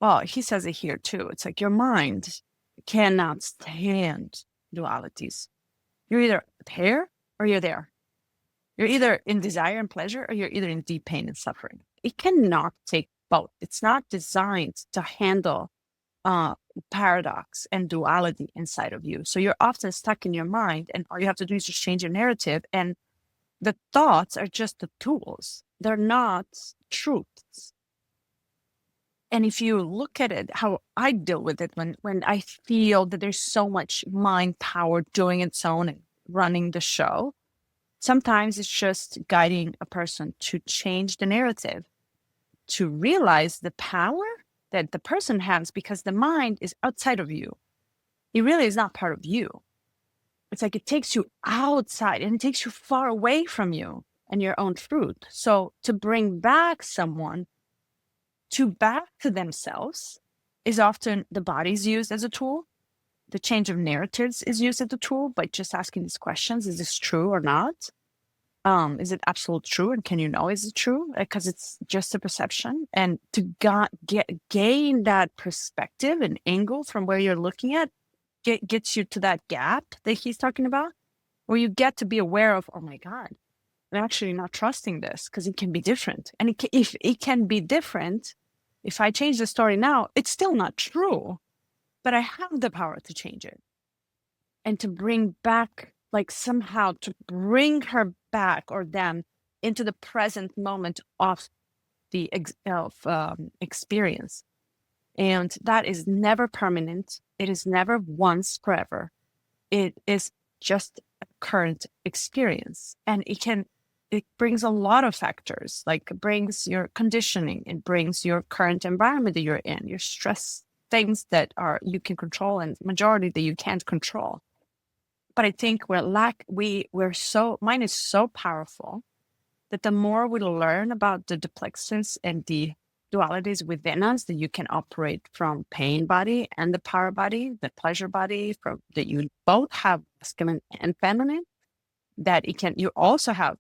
well, he says it here too. It's like your mind cannot stand dualities. You're either here or you're there. You're either in desire and pleasure or you're either in deep pain and suffering. It cannot take both. It's not designed to handle uh, paradox and duality inside of you. So you're often stuck in your mind, and all you have to do is just change your narrative. And the thoughts are just the tools, they're not truths. And if you look at it, how I deal with it when I feel that there's so much mind power doing its own and running the show, sometimes it's just guiding a person to change the narrative, to realize the power that the person has, because the mind is outside of you. It really is not part of you. It's like it takes you outside and it takes you far away from you and your own truth. So to bring back someone back to themselves is often the body is used as a tool. The change of narratives is used as a tool by just asking these questions. Is this true or not? Is it absolute true? And can you know, is it true? Because it's just a perception. And to gain that perspective and angle from where you're looking at gets you to that gap that he's talking about, where you get to be aware of, oh my God, I'm actually not trusting this because it can be different. And if it can be different, if I change the story now, it's still not true, but I have the power to change it and to bring back, like somehow to bring her back or them into the present moment of the experience. And that is never permanent. It is never once forever. It is just a current experience. And it brings a lot of factors, like it brings your conditioning, it brings your current environment that you're in, your stress, things that are you can control and majority that you can't control. But I think mine is so powerful that the more we learn about the duplexes and the dualities within us, that you can operate from pain body and the power body, the pleasure body, from that you both have masculine and feminine, that you also have,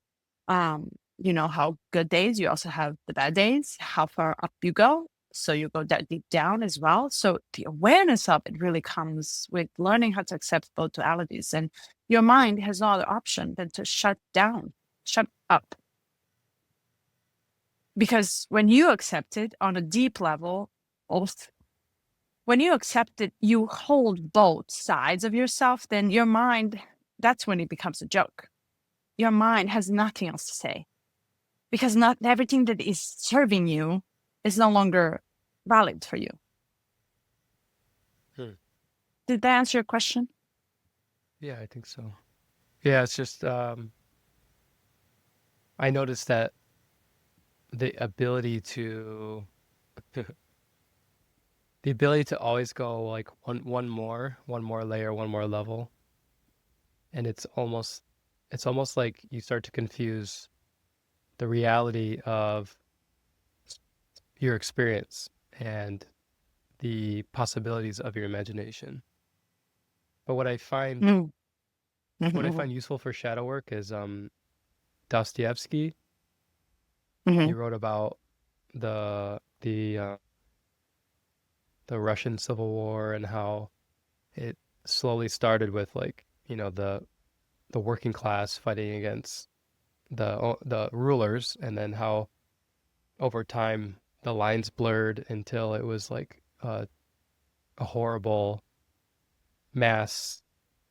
how good days, you also have the bad days, how far up you go. So you go that deep down as well. So the awareness of it really comes with learning how to accept both dualities. And your mind has no other option than to shut up. Because when you accept it on a deep level, when you accept it, you hold both sides of yourself, then your mind, that's when it becomes a joke. Your mind has nothing else to say. because not everything that is serving you is no longer valid for you. Did that answer your question? Yeah, I think so. Yeah, it's just I noticed that the ability to the ability to always go like one more layer, one more level, and it's almost like you start to confuse the reality of your experience and the possibilities of your imagination. But Mm. what I Mm-hmm. find useful for shadow work is Dostoevsky. He Mm-hmm. wrote about the the uh, the Russian Civil War and how it slowly started with like, you know, the working class fighting against the rulers, and then how over time the lines blurred until it was like a horrible mass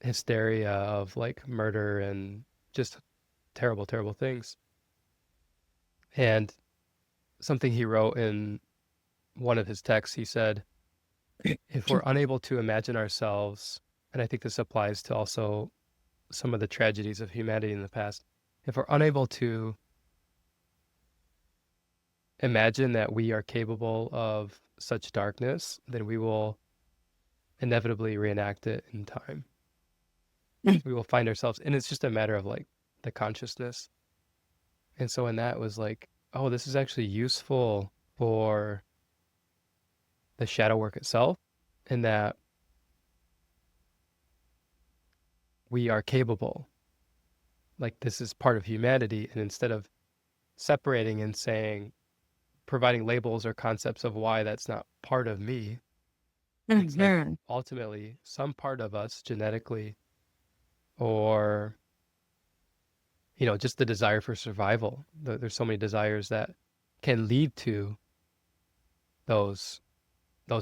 hysteria of like murder and just terrible, terrible things. And something he wrote in one of his texts, he said, if we're unable to imagine ourselves, and I think this applies to also some of the tragedies of humanity in the past, if we're unable to imagine that we are capable of such darkness, then we will inevitably reenact it in time. We will find ourselves, and it's just a matter of like the consciousness. And so in that was like, oh, this is actually useful for the shadow work itself, in that we are capable. Like this is part of humanity, and instead of separating and saying, providing labels or concepts of why that's not part of me, it's like Mm-hmm. ultimately some part of us genetically, or you know, just the desire for survival. There's so many desires that can lead to those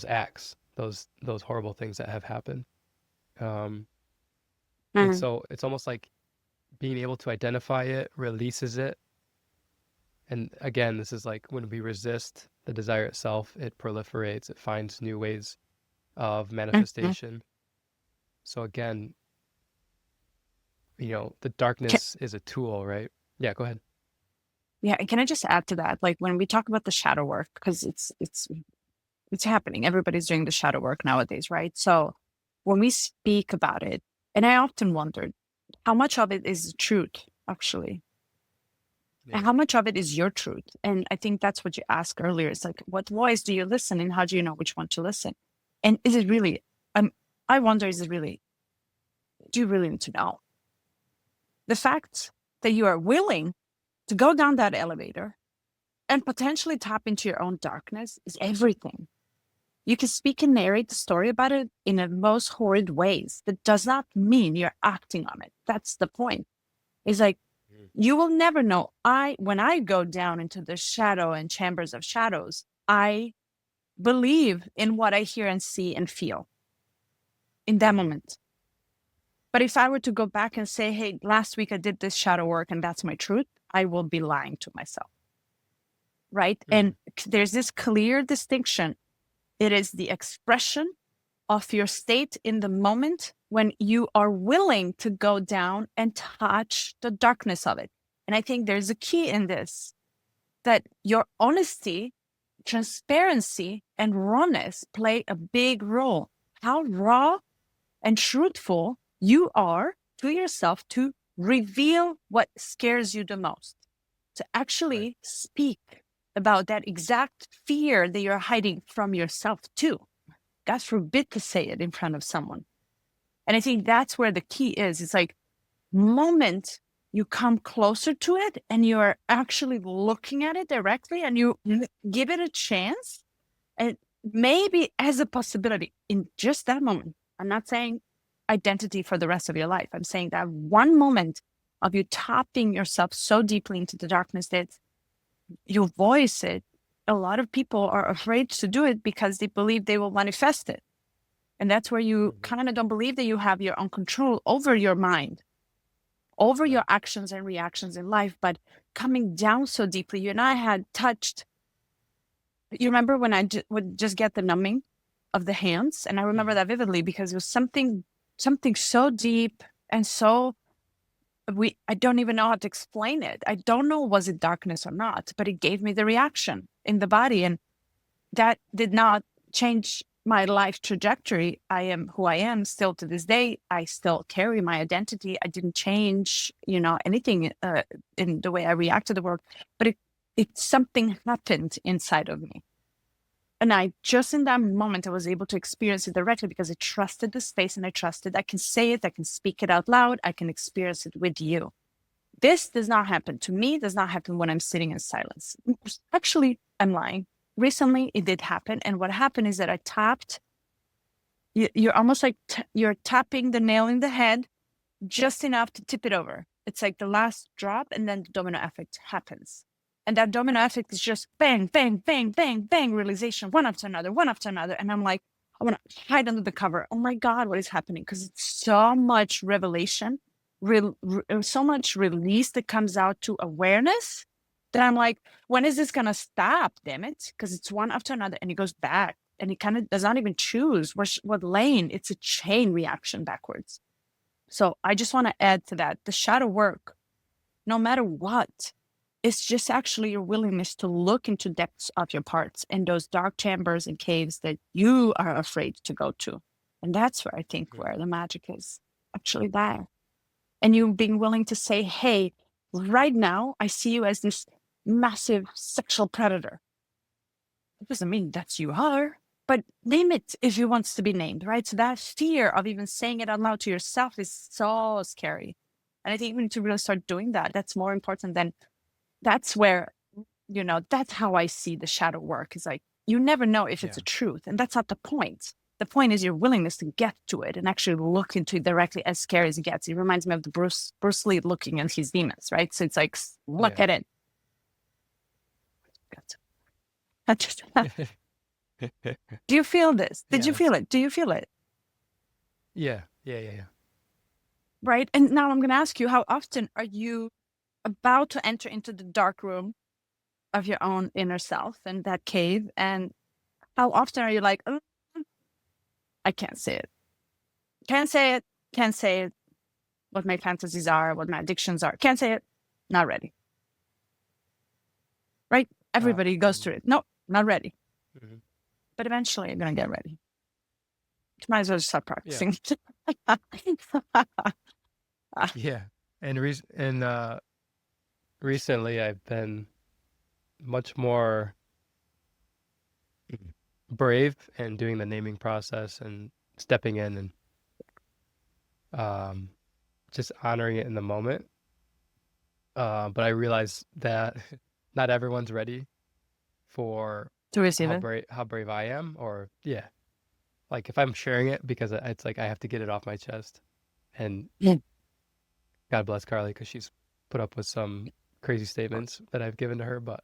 acts, those horrible things that have happened. Um, and Mm-hmm. so it's almost like being able to identify it releases it. And again, this is like when we resist the desire itself, it proliferates, it finds new ways of Mm-hmm. manifestation. So again, you know, the Can, darkness is a tool, right? Yeah, go ahead. yeah, can I just add to that? Like when we talk about the shadow work, because it's happening. Everybody's doing the shadow work nowadays, right? So when we speak about it, and I often wondered how much of it is truth, actually, Yeah. and how much of it is your truth. And I think that's what you asked earlier. It's like, what voice do you listen, and how do you know which one to listen? And is it really? Um, I wonder, is it really? Do you really need to know? The fact that you are willing to go down that elevator and potentially tap into your own darkness is everything. You can speak and narrate the story about it in the most horrid ways. That does not mean you're acting on it. That's the point. It's like Mm. you will never know. When I go down into the shadow and chambers of shadows, I believe in what I hear and see and feel in that Mm-hmm. moment. But if I were to go back and say, hey, last week I did this shadow work and that's my truth, I will be lying to myself. Right. Mm-hmm. And there's this clear distinction. It is the expression of your state in the moment when you are willing to go down and touch the darkness of it. And I think there's a key in this, that your honesty, transparency, and rawness play a big role. How raw and truthful you are to yourself to reveal what scares you the most, to Right. actually speak about that exact fear that you're hiding from yourself too. God forbid to say it in front of someone. And I think that's where the key is. It's like moment you come closer to it and you're actually looking at it directly and you give it a chance, and maybe as a possibility in just that moment. I'm not saying identity for the rest of your life. I'm saying that one moment of you tapping yourself so deeply into the darkness that you voice it. A lot of people are afraid to do it because they believe they will manifest it. And that's where you Mm-hmm. kind of don't believe that you have your own control over your mind. over your Right. actions and reactions in life, but coming down so deeply. You and I had touched. You remember when I would just get the numbing of the hands, and I remember Mhm. that vividly because it was something so deep and so I don't even know how to explain it. I don't know was it darkness or not, but it gave me the reaction in the body, and that did not change my life trajectory. I am who I am still to this day. I still carry my identity. I didn't change, anything in the way I react to the world, but it something happened inside of me. And I just in that moment, I was able to experience it directly because I trusted the space and I trusted I can say it, I can speak it out loud, I can experience it with you. This does not happen to me, does not happen when I'm sitting in silence. Actually, I'm lying. Recently, it did happen. And what happened is that I tapped, you're almost like you're tapping the nail in the head just enough to tip it over. It's like the last drop, and then the domino effect happens. And that domino effect is just bang, bang, bang, bang, bang, realization, one after another, one after another. And I'm like, I want to hide under the cover. Oh my God, what is happening? Because it's so much revelation, so much release that comes out to awareness that I'm like, when is this going to stop? Damn it. Because it's one after another and it goes back and it kind of does not even choose what lane. It's a chain reaction backwards. So I just want to add to that the shadow work, no matter what, it's just actually your willingness to look into depths of your parts and those dark chambers and caves that you are afraid to go to. And that's where I think Mhm. where the magic is actually there. And you being willing to say, hey, right now I see you as this massive sexual predator. It doesn't mean that's you are, but name it if it wants to be named, right? So that fear of even saying it out loud to yourself is so scary. And I think we need to really start doing that. That's more important than that's where, that's how I see the shadow work is like, you never know if it's Yeah. a truth. And that's not the point. The point is your willingness to get to it and actually look into it directly, as scary as it gets. It reminds me of the Bruce Lee looking at his demons, right? So it's like, look Yeah. at it. I just, do you feel this? Did Yeah, you feel that's it? Do you feel it? yeah. Yeah, yeah, yeah. Right. And now I'm going to ask you, how often are you about to enter into the dark room of your own inner self and that cave? And how often are you like, I can't say it. Can't say it. Can't say it. What my fantasies are, what my addictions are. Can't say it. Not ready. Right. Everybody goes Um, through it. No, not ready. mhm. But eventually you're going to get ready. Might as well just start Yeah. practicing. Yeah. And recently I've been much more brave and doing the naming process and stepping in and um just honoring it in the moment. But I realize that not everyone's ready for To receive it. how brave I am, or yeah, like if I'm sharing it because it's like I have to get it off my chest. And Yeah. God bless Carly because she's put up with some crazy statements that I've given to her, but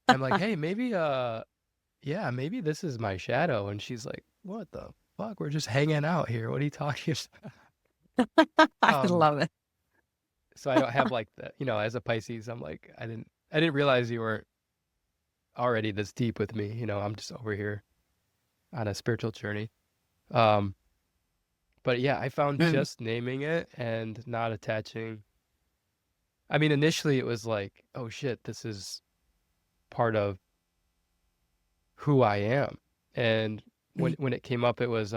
I'm like, hey, maybe yeah, maybe this is my shadow, and she's like, what the fuck? We're just hanging out here. What are you talking I about? love it. So I don't have like the, as a Pisces, I'm like, I didn't realize you weren't already this deep with me. I'm just over here on a spiritual journey. Um, but yeah, I found Mm. just naming it and not attaching. I mean, initially it was like, oh shit, this is part of who I am. And Mm. when it came up, it was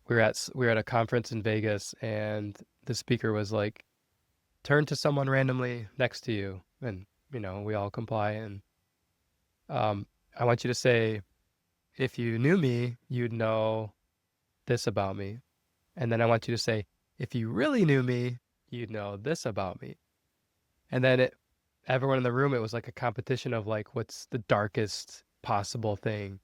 we were at a conference in Vegas, and the speaker was like, turn to someone randomly next to you, and we all comply, and I want you to say, if you knew me, you'd know this about me. And then I want you to say, if you really knew me, you'd know this about me. And then everyone in the room, it was like a competition of like, what's the darkest possible thing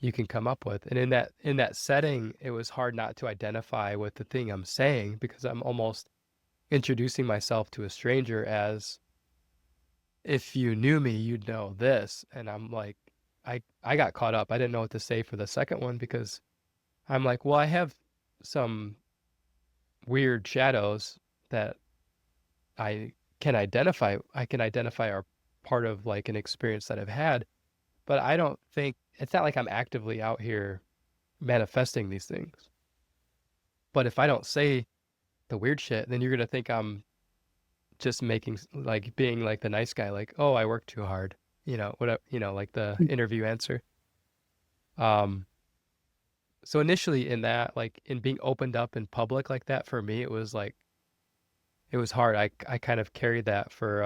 you can come up with. And in that setting, it was hard not to identify with the thing I'm saying because I'm almost introducing myself to a stranger as, if you knew me, you'd know this. And I'm like, I got caught up. I didn't know what to say for the second one because I'm like, well, I have some weird shadows that I I can identify are part of like an experience that I've had, but I don't think it's not like I'm actively out here manifesting these things. But if I don't say the weird shit, then you're gonna think I'm just making like being like the nice guy, like, oh, I work too hard, whatever, like the interview answer. Um, so initially in that, like in being opened up in public like that, for me, it was like it was hard. I kind of carried that for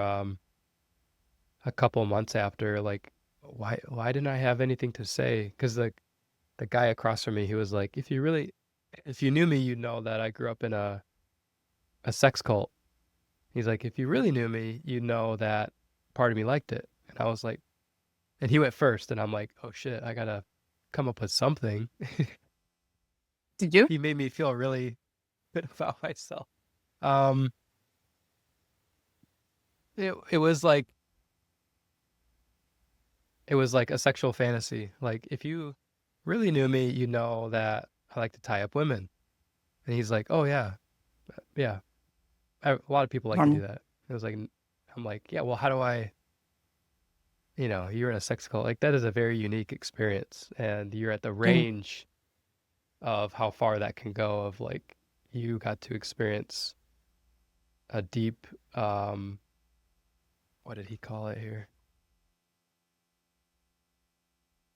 a couple months after, like, why didn't I have anything to say? Because the guy across from me, he was like, if you knew me, you'd know that I grew up in a sex cult. He's like, if you really knew me, you'd know that part of me liked it. And I was like, and he went first, and I'm like, oh shit, I gotta come up with something. Did you? He made me feel really good about myself. Um, it was like a sexual fantasy. Like if you really knew me, you know that I like to tie up women. And he's like, oh yeah, yeah. A lot of people like to do Normal. that. It was like, I'm like, yeah. Well, how do I? You're in a sex cult. Like that is a very unique experience, and you're at the Mm. range of how far that can go. Of like, you got to experience a deep, what did he call it here?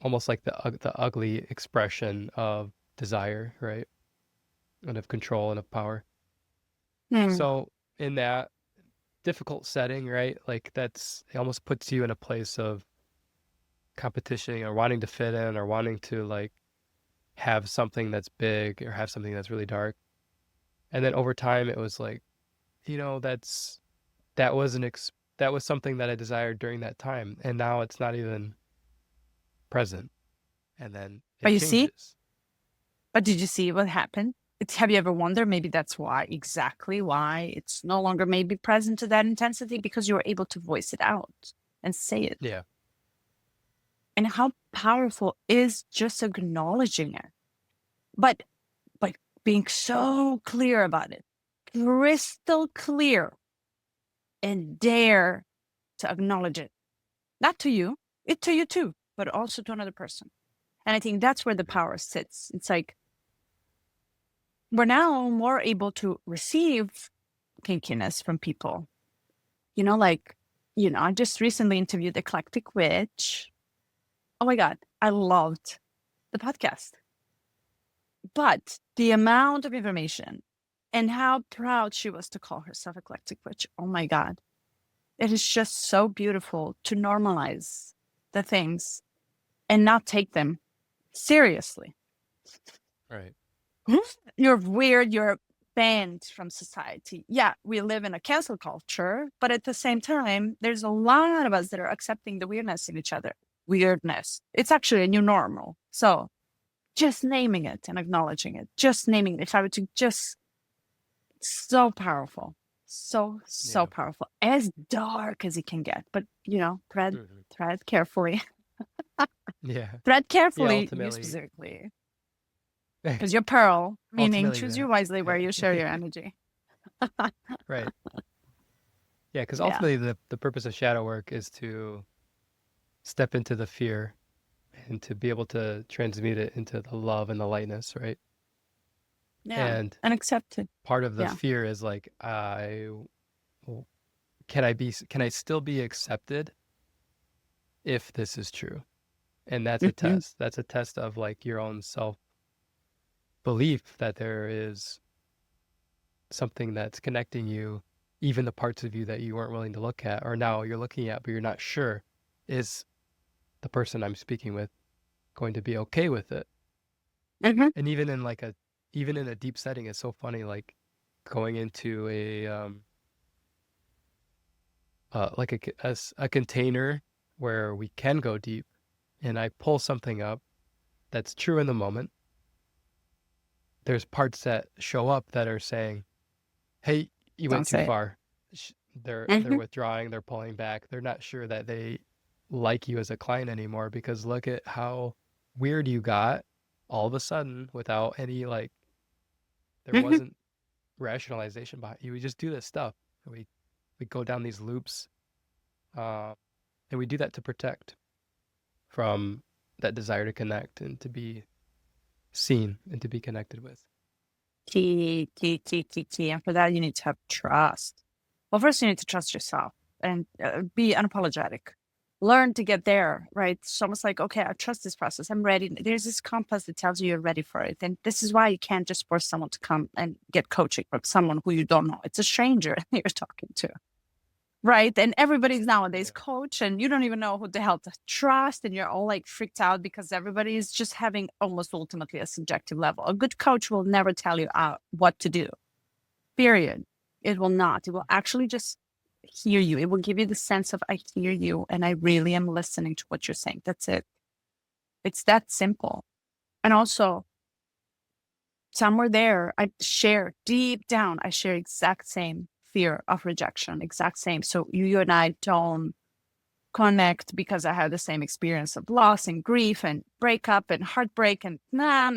Almost like the ugly expression of desire, right? And of control and of power. Mm. So in that difficult setting, right? Like it almost puts you in a place of competition or wanting to fit in or wanting to like have something that's big or have something that's really dark. And then over time it was like, you know, that's that was that was something that I desired during that time. And now it's not even present. And then But it you see, changes. but did you see what happened? Have you ever wondered maybe that's why, exactly why it's no longer maybe present to that intensity because you were able to voice it out and say it? Yeah. And how powerful is just acknowledging it, but being so clear about it, crystal clear, and dare to acknowledge it, not to you, it to you too, but also to another person. And I think that's where the Mhm. power sits. It's like we're now more able to receive kinkiness from people. Like, I just recently interviewed Eclectic Witch. Oh my God, I loved the podcast. But the amount of information and how proud she was to call herself Eclectic Witch. Oh my God. It is just so beautiful to normalize the things and not take them seriously. Right. You're weird, you're banned from society. Yeah, we live in a cancel culture, but at the same time, there's a lot of us that are accepting the weirdness in each other. Weirdness. It's actually a new normal. So just naming it and acknowledging it, just naming it. If I were to just so powerful, so Yeah. powerful, as dark as it can get. But thread Hmm. thread carefully, Yeah. thread Yeah. carefully, you Ultimately, specifically, because you're pearl, meaning ultimately choose you the wisely where you share your energy. right. Yeah, because Yeah, ultimately the purpose of shadow work is to step into the fear and to be able to transmute it into the love and the lightness, right? yeah, And and accept it. part of the Yeah. fear is like, can I still be accepted if this is true? And that's a Hmm. test. That's a test of like your own self belief that there is something that's connecting you, even the parts of you that you weren't willing to look at, or now you're looking at, but you're not sure. Is the person I'm speaking with going to be okay with it? Hmm. And even in a deep setting, it's so funny, like going into like a container where we can go deep, and I pull something up that's true in the moment. There's parts that show up that are saying, "Hey, you Don't went too say it. far." They're Hmm. withdrawing, they're pulling back. They're not sure that they like you as a client anymore because look at how weird you got all of a sudden without any like there Hmm. wasn't rationalization behind you. We just do this stuff. We go down these loops, uh, and we do that to protect from that desire to connect and to be seen and to be connected with. Key. And for that, you need to have trust. Well, first, you need to trust yourself and be unapologetic. Learn to get there, right? It's almost like, okay, I trust this process. I'm ready. There's this compass that tells you you're ready for it. And this is why you can't just force someone to come and get coaching from someone who you don't know. It's a stranger you're talking to, right? And everybody's nowadays coach, and you don't even know who the hell to trust. And you're all like freaked out because everybody is just having almost ultimately a subjective level. A good coach will never tell you what to do, period. It will not. It will actually just hear you. It will give you the sense of, I hear you and I really am listening to what you're saying. That's it. It's that simple. And also, somewhere there, I share deep down, I share exact same fear of rejection, exact same. So you and I don't connect because I have the same experience of loss and grief and breakup and heartbreak and no.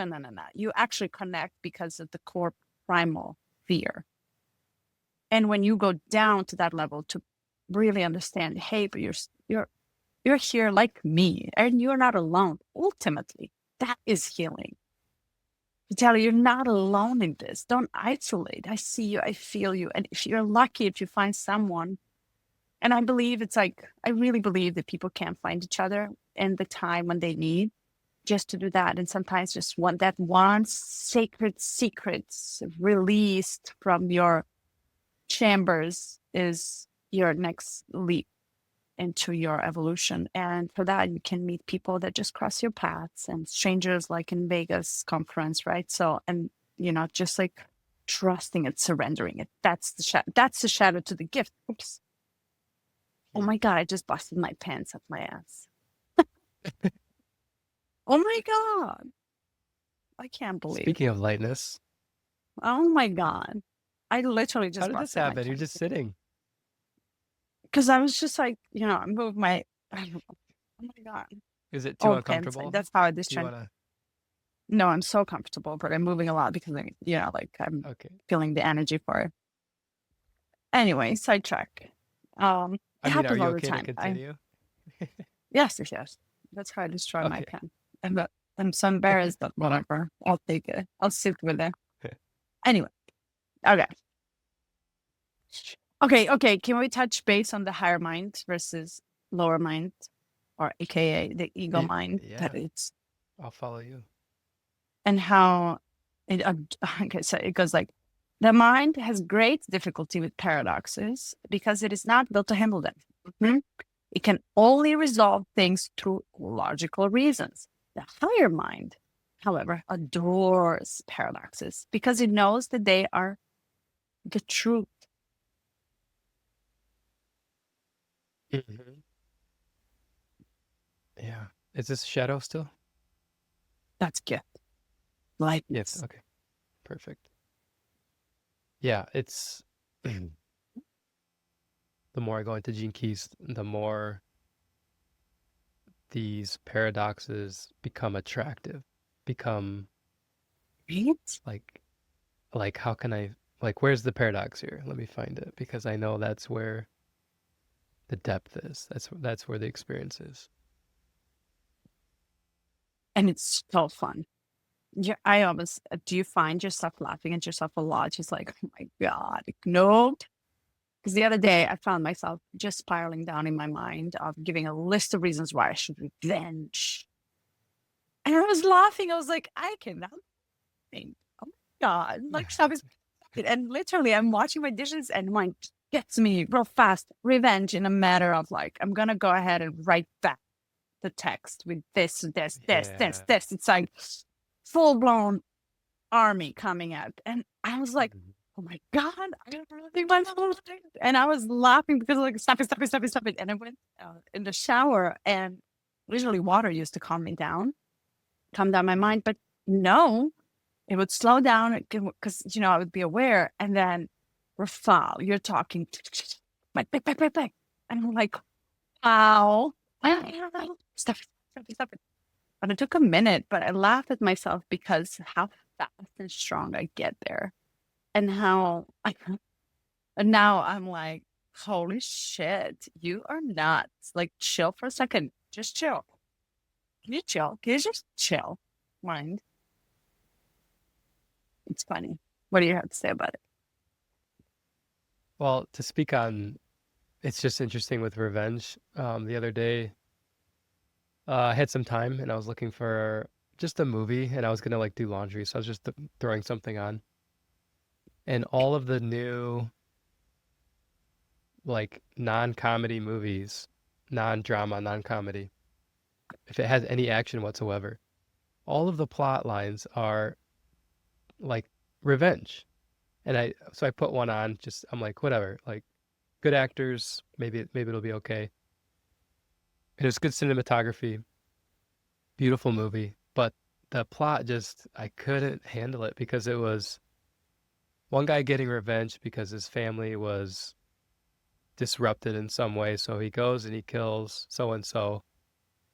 You actually connect because of the core primal fear. And when you go down to that level to really understand, hey, but you're here like me, and you're not alone. Ultimately, that is healing. To tell you, you're not alone in this. Don't isolate. I see you. I feel you. And if you're lucky, if you find someone, and I believe it's like, I really believe that people can find each other in the time when they need, just to do that. And sometimes just want that one sacred secrets released from your chambers is your next leap into your evolution. And for that, you can meet people that just cross your paths, and strangers like in Vegas conference, right? So, and just like trusting it, surrendering it. That's the shadow to the gift. Oops. Oh my God, I just busted my pants up my ass. Oh my God. I can't believe. Speaking of lightness. Oh my God. I literally just How did this happen? You're just sitting. Because I was just like, I moved my, oh my God. Is it too uncomfortable? Pants. That's how I just wanna... No, I'm so comfortable, but I'm moving a lot because I'm feeling the energy for it. Anyway, sidetrack. It happens all the time. To continue? Yes. That's how I destroy my pen. I'm so embarrassed, but whatever. I'll take it. I'll sit with it. Anyway. Okay. Can we touch base on the higher mind versus lower mind, or AKA the ego mind? Yeah. That it's. I'll follow you. And how it, so it goes like, the mind has great difficulty with paradoxes because it is not built to handle them. Mm-hmm. It can only resolve things through logical reasons. The higher mind, however, adores paradoxes because it knows that they are the truth. Mm-hmm. Yeah. Is this shadow still? That's gift. Lightness. Yes. Okay. Perfect. Yeah, it's the more I go into Gene Keys, the more these paradoxes become attractive, become like how can I, like, where's the paradox here? Let me find it, because I know that's where the depth is. That's where the experience is. And it's so fun. Do you find yourself laughing at yourself a lot? Just like, oh my God, no. Because the other day I found myself just spiraling down in my mind of giving a list of reasons why I should revenge. And I was laughing. I was like, I cannot think. Oh my God. Like, stop it. And literally, I'm washing my dishes and mine gets me real fast. Revenge in a matter of like, I'm going to go ahead and write back the text with this. It's like full blown army coming out. And I was like, oh my God, I don't really think my mom. And I was laughing because like, stop it. And I went in the shower, and usually water used to calm down my mind. But no, it would slow down because, I would be aware. And then, Rafal, you're talking, back. And I'm like, wow, stop it. And it took a minute, but I laughed at myself because how fast and strong I get there. and how and now I'm like, holy shit, you are nuts. Like, chill for a second. Just chill. Can you chill? Can you just chill? Mind. It's funny. What do you have to say about it? Well, to speak on, it's just interesting with revenge. The other day, I had some time and I was looking for just a movie and I was gonna like do laundry, so I was just throwing something on. And all of the new like non-comedy movies, non-drama, non-comedy, if it has any action whatsoever, all of the plot lines are like revenge. And I put one on, just I'm like, whatever, like good actors, maybe it'll be okay. It was good cinematography, beautiful movie, but the plot just I couldn't handle it because it was one guy getting revenge because his family was disrupted in some way, so he goes and he kills so and so,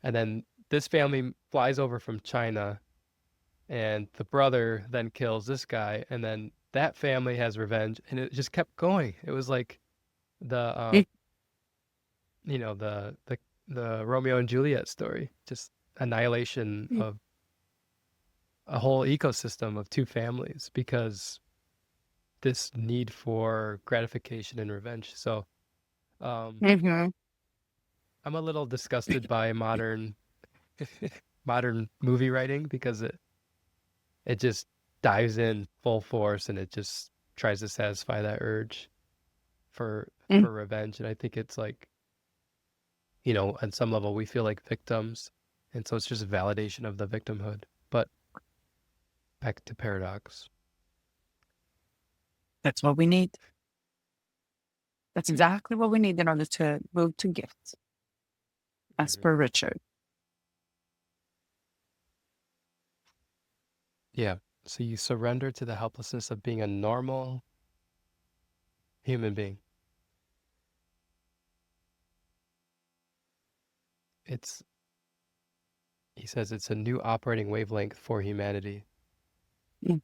and then this family flies over from China, and the brother then kills this guy, and then that family has revenge, and it just kept going. It was like the you know the Romeo and Juliet story, just annihilation of a whole ecosystem of two families because this need for gratification and revenge. So um, Mm-hmm. I'm a little disgusted by modern movie writing because it just dives in full force and it just tries to satisfy that urge for revenge. And I think it's like, you know, on some level we feel like victims. And so it's just a validation of the victimhood. But back to paradox. That's what we need. That's exactly what we need in order to move to gifts, as Mhm. per Richard. Yeah. So you surrender to the helplessness of being a normal human being. It's, he says it's a new operating wavelength for humanity. Mm.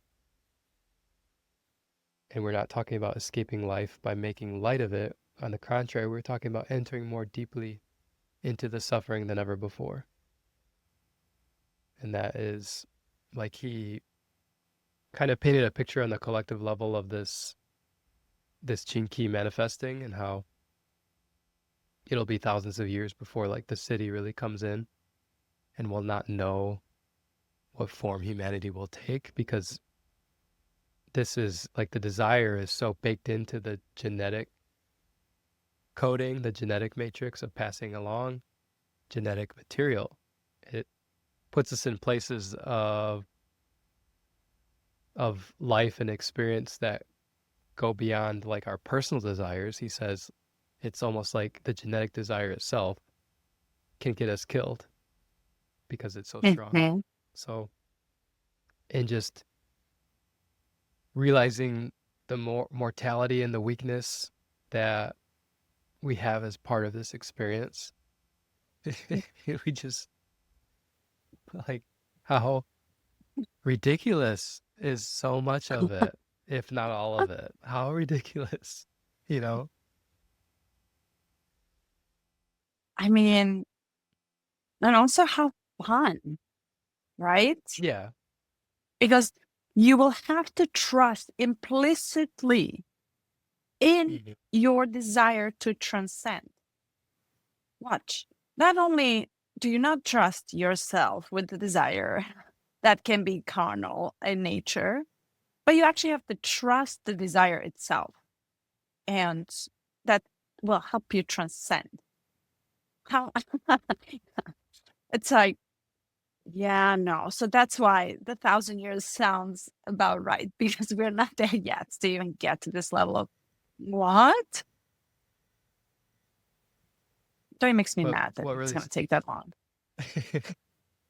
And we're not talking about escaping life by making light of it. On the contrary, we're talking about entering more deeply into the suffering than ever before. And that is like he kind of painted a picture on the collective level of this gene key manifesting and how it'll be thousands of years before like the city really comes in and we'll not know what form humanity will take because this is like the desire is so baked into the genetic coding, the genetic matrix of passing along genetic material. It puts us in places of life and experience that go beyond like our personal desires. He says it's almost like the genetic desire itself can get us killed because it's so strong. Mm-hmm. So, and just realizing the mortality and the weakness that we have as part of this experience, we just like how ridiculous is so much of it, if not all of it. How ridiculous, you know? I mean, and also how fun, right? Yeah. Because you will have to trust implicitly in Mhm. your desire to transcend. Watch. Not only do you not trust yourself with the desire that can be carnal in nature, but you actually have to trust the desire itself. And that will help you transcend. How it's like, yeah, no. So that's why the 1,000 years sounds about right because we're not there yet to even get to this level of what? Don't it makes me But mad that what it's really, going to take that long.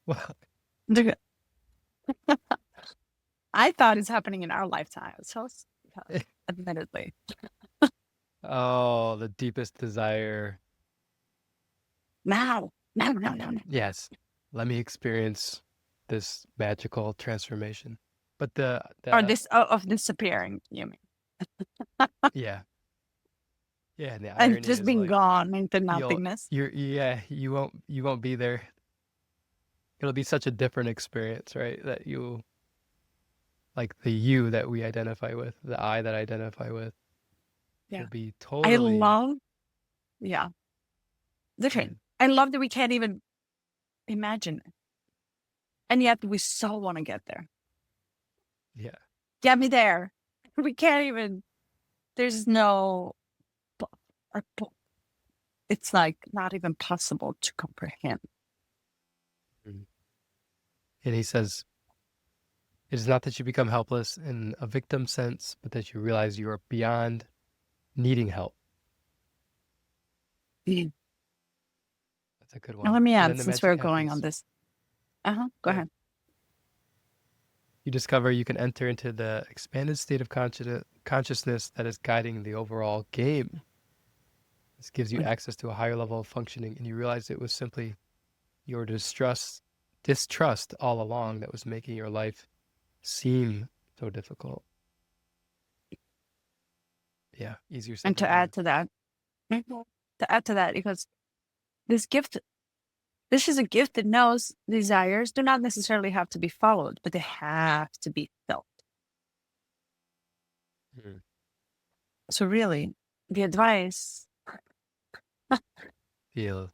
well, I thought it's happening in our lifetime. So, admittedly, oh, the deepest desire. now, no, no, no, no. Yes, let me experience this magical transformation. But or this of disappearing, you mean? yeah, yeah, and the And irony just is being like gone into nothingness. you won't be there. It'll be such a different experience, right? That you like the you that we identify with, the I that I identify with, Yeah. will be I totally love, yeah, yeah, different. I love that we can't even imagine it. And yet we so want to get there. yeah. Get me there. We can't even, there's no, it's like not even possible to comprehend. Mhm. And he says, it is not that you become helpless in a victim sense, but that you realize you are beyond needing help. Mm. That's a good Now, one. let me And add, then the since magic we're going on happens. this. Go Yeah. ahead. You discover you can enter into the expanded state of consciousness that is guiding the overall game. This gives you Mm. access to a higher level of functioning, and you realize it was simply your distrust all along that was making your life seem so difficult. Yeah, easier said And than to done. add to that, because this gift, this is a gift that knows desires do not necessarily have to be followed, but they have to be felt. Mm. So really, the advice, Feel.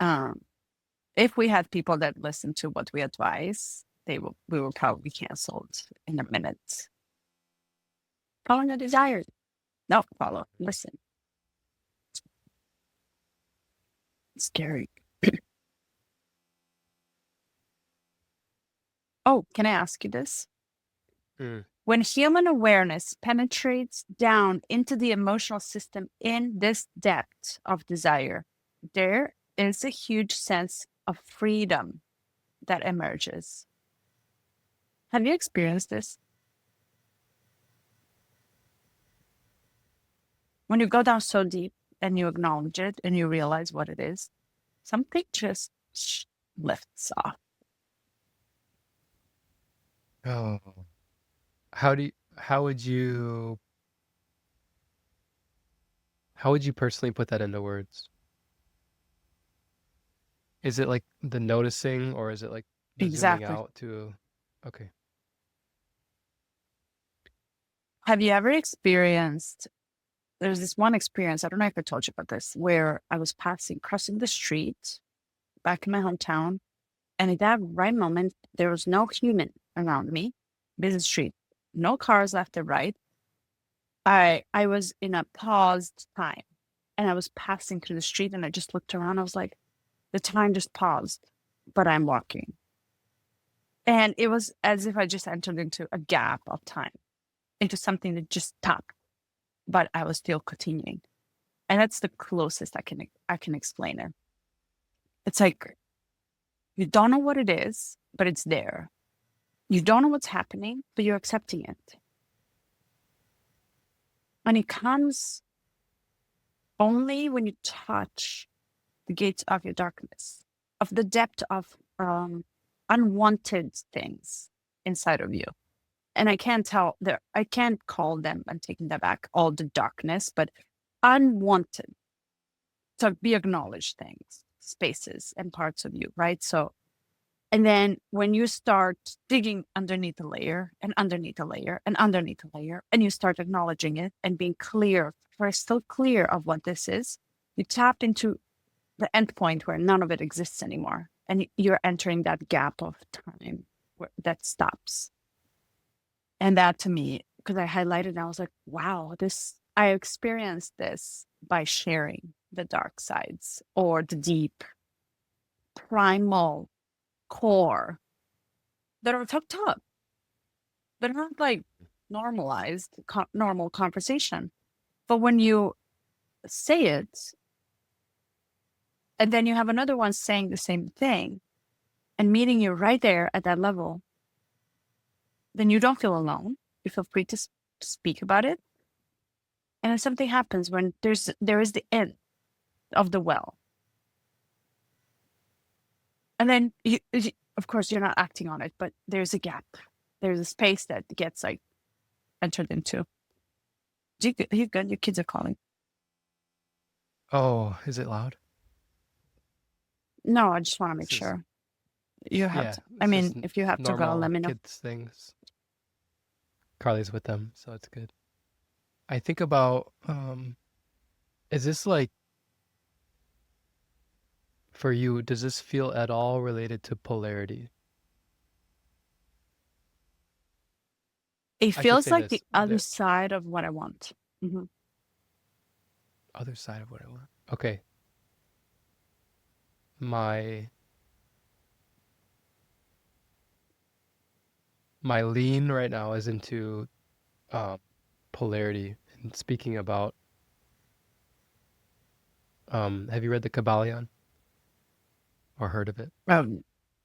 if we had people that listen to what we advise, we will probably canceled in a minute. Following the desires. No, follow. Listen. It's scary. Oh, can I ask you this? Mm. When human awareness penetrates down into the emotional system in this depth of desire, there is a huge sense of freedom that emerges. Have you experienced this? When you go down so deep and you acknowledge it and you realize what it is, something just lifts off. Oh, how do you, how would you personally put that into words? Is it like the noticing, or is it like the zooming Exactly. out to? Okay. Have you ever experienced? There's this one experience, I don't know if I told you about this, where I was crossing the street back in my hometown. And at that right moment, there was no human around me, busy street, no cars left or right. I was in a paused time and I was passing through the street and I just looked around. I was like, the time just paused, but I'm walking. And it was as if I just entered into a gap of time, into something that just stopped, but I was still continuing. And that's the closest I can explain it. It's like you don't know what it is, but it's there. You don't know what's happening, but you're accepting it. And it comes only when you touch the gates of your darkness, of the depth of unwanted things inside of you. And I can't call them, I'm taking that back, all the darkness, but unwanted. So be acknowledged things, spaces and parts of you, right? So, and then when you start digging underneath a layer and underneath a layer and underneath a layer, and you start acknowledging it and being clear, crystal clear of what this is, you tap into the end point where none of it exists anymore. And you're entering that gap of time that stops. And that to me, because I highlighted and I was like, wow, I experienced this by sharing the dark sides or the deep primal core that are tucked up. They're not like normalized, normal conversation. But when you say it, and then you have another one saying the same thing and meeting you right there at that level, then you don't feel alone. You feel free to speak about it. And then something happens when there is the end of the well. And then, of course, you're not acting on it, but there's a gap. there's a space that gets like entered into. You good? Your kids are calling. Oh, is it loud? No, I just want to make This is, sure. You have yeah, to. I it's mean, just if you have to go, let normal me know. kids things. Carly's with them, so it's good. I think about, is this like, for you, does this feel at all related to polarity? It I should feels say like the this, other the side of what I want. other side of what I want. Okay, my my lean right now is into um, polarity and speaking about. Have you read the Kabbalion or heard of it?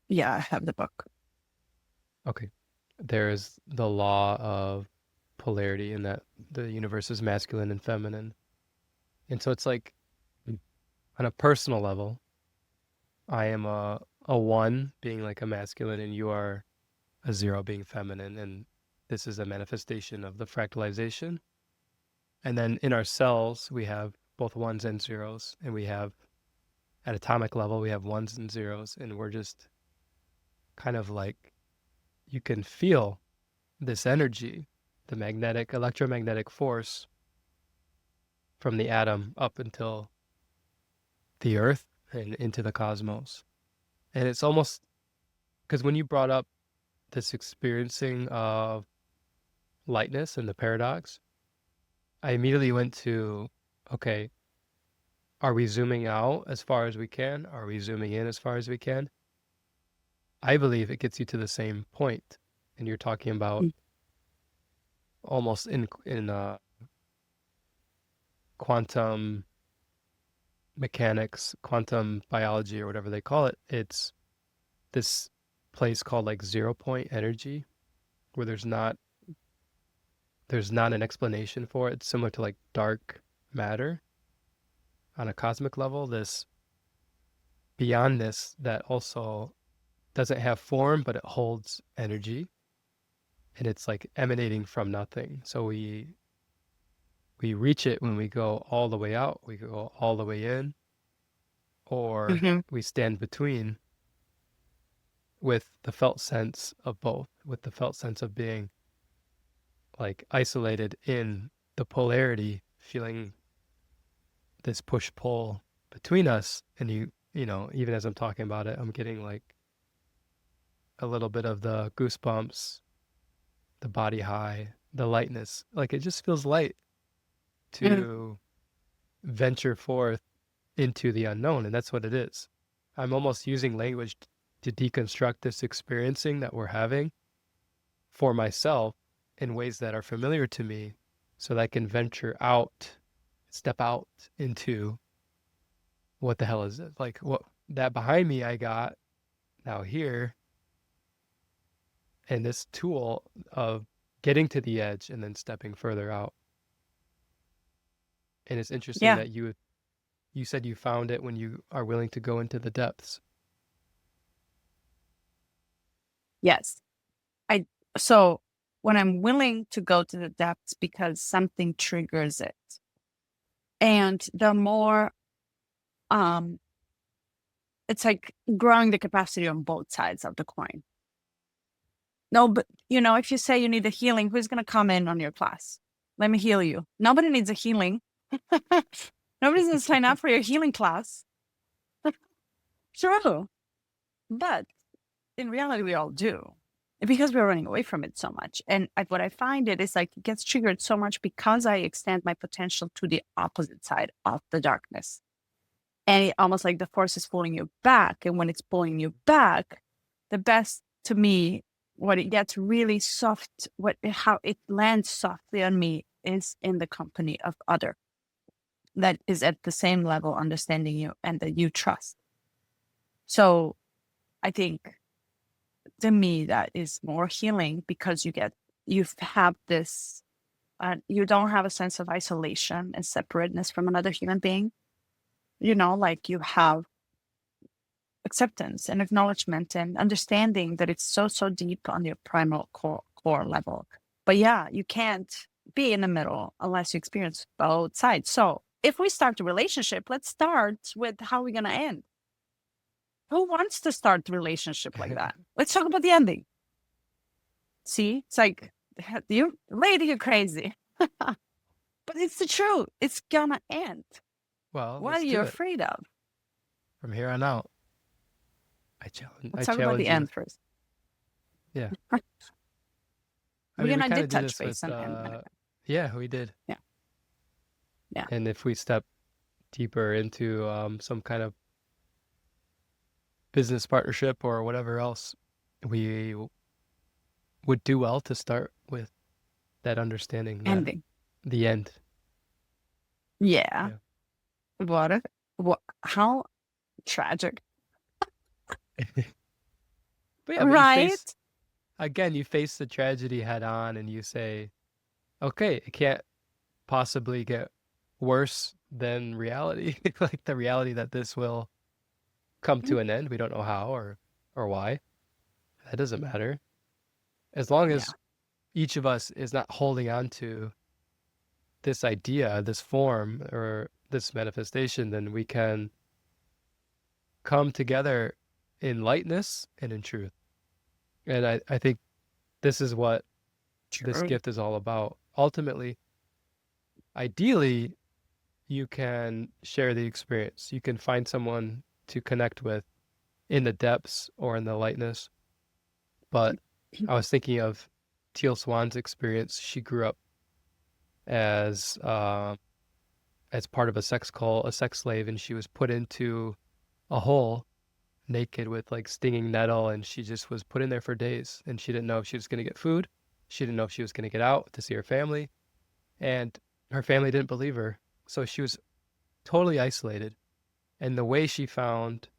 Yeah, I have the book. Okay, there's the law of polarity in that the universe is masculine and feminine, and so it's like on a personal level, I am a one being like a masculine, and you are a zero being feminine, and this is a manifestation of the fractalization. And then in our cells, we have both ones and zeros, and we have at atomic level, we have ones and zeros, and we're just kind of like you can feel this energy, the magnetic, electromagnetic force from the atom up until the earth and into the cosmos. And it's almost because when you brought up this experiencing of lightness and the paradox, I immediately went to, okay, are we zooming out as far as we can? Are we zooming in as far as we can? I believe it gets you to the same point. And you're talking about Mm. almost in quantum mechanics, quantum biology, or whatever they call it. It's this place called like 0 point energy, where there's not an explanation for it. It's similar to like dark matter on a cosmic level. This beyondness that also doesn't have form, but it holds energy, and it's like emanating from nothing. So we reach it when we go all the way out, we go all the way in, or Hmm. we stand between with the felt sense of both, with the felt sense of being like isolated in the polarity, feeling this push pull between us. And even as I'm talking about it, I'm getting like a little bit of the goosebumps, the body high, the lightness. Like it just feels light Mm. to venture forth into the unknown. And that's what it is. I'm almost using language to deconstruct this experiencing that we're having for myself in ways that are familiar to me so that I can venture out, step out into what the hell is it? Like what that behind me I got now here, and this tool of getting to the edge and then stepping further out. And it's interesting Yeah. that you said you found it when you are willing to go into the depths. Yes. I so when I'm willing to go to the depths because something triggers it. And the more it's like growing the capacity on both sides of the coin. No, but if you say you need a healing, who's gonna come in on your class? Let me heal you. Nobody needs a healing. Nobody's gonna sign up for your healing class. True. But in reality, we all do. Because we're running away from it so much. And what I find is like it gets triggered so much because I extend my potential to the opposite side of the darkness. And it almost like the force is pulling you back. And when it's pulling you back, the best to me, what it gets really soft, how it lands softly on me is in the company of other that is at the same level understanding you and that you trust. So I think to me that is more healing because you have this you don't have a sense of isolation and separateness from another human being, like you have acceptance and acknowledgement and understanding that it's so, so deep on your primal core level. But yeah, you can't be in the middle unless you experience both sides. So if we start a relationship, let's start with how we're going to end. Who wants to start a relationship like that? Let's talk about the ending. See, it's like, you lady, you're crazy. But it's the truth. It's gonna end. Well, What let's are you do it. afraid of? From here on out, I Let's talk about the challenge you. end first. Yeah. I We mean, we kind kind of of did do touch this with, base on end. yeah, we did. Yeah. Yeah. And if we step deeper into some kind of business partnership or whatever else, we would do well to start with that understanding that Ending. the end. Yeah. Yeah. How tragic. But yeah, but Right? you face the tragedy head on and you say, okay, it can't possibly get worse than reality. Like the reality that this will come to an end. We don't know how or why. That doesn't matter. As long Yeah. as each of us is not holding on to this idea, this form, or this manifestation, then we can come together in lightness and in truth. And I think this is what this True. gift is all about. Ultimately, ideally, you can share the experience. You can find someone to connect with in the depths or in the lightness. But I was thinking of Teal Swan's experience. She grew up as part of a sex cult, a sex slave, and she was put into a hole naked with like stinging nettle, and she just was put in there for days, and she didn't know if she was going to get food. She didn't know if she was going to get out to see her family, and her family didn't believe her. So she was totally isolated. And the way she found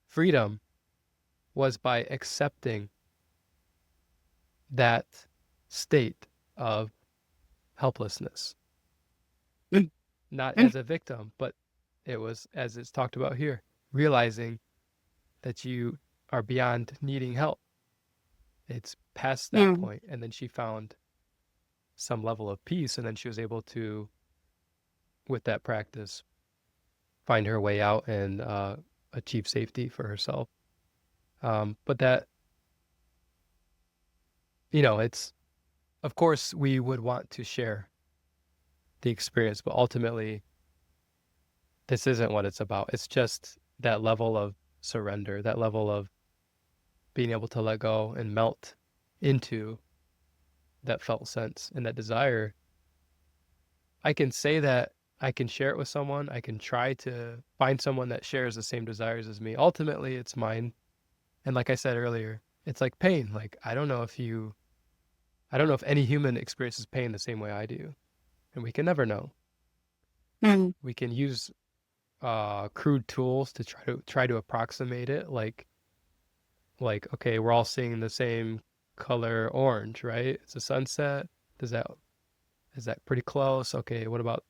freedom was by accepting that state of helplessness, Mm. not Mm. as a victim, but it was, as it's talked about here, realizing that you are beyond needing help. It's past that Mm. point. And then she found some level of peace, and then she was able to, with that practice, find her way out and achieve safety for herself. But that, it's, of course, we would want to share the experience, but ultimately, this isn't what it's about. It's just that level of surrender, that level of being able to let go and melt into that felt sense and that desire. I can say that I can share it with someone. I can try to find someone that shares the same desires as me. Ultimately, it's mine. And like I said earlier, it's like pain. Like, I don't know if any human experiences pain the same way I do. And we can never know. Mm. We can use crude tools to try to approximate it. Like, okay, we're all seeing the same color orange, right? It's a sunset. Is that pretty close? Okay, what about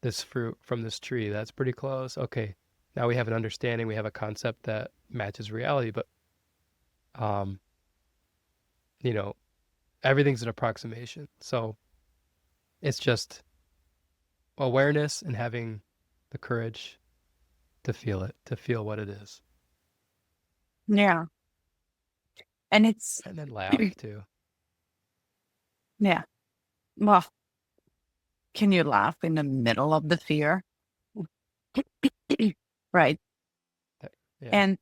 this fruit from this tree? That's pretty close. Okay, now we have an understanding. We have a concept that matches reality. But um, you know, everything's an approximation. So it's just awareness and having the courage to feel it, to feel what it is, Yeah. And it's, and then laugh too. yeah. Well, can you laugh in the middle of the fear? Right. Yeah, And,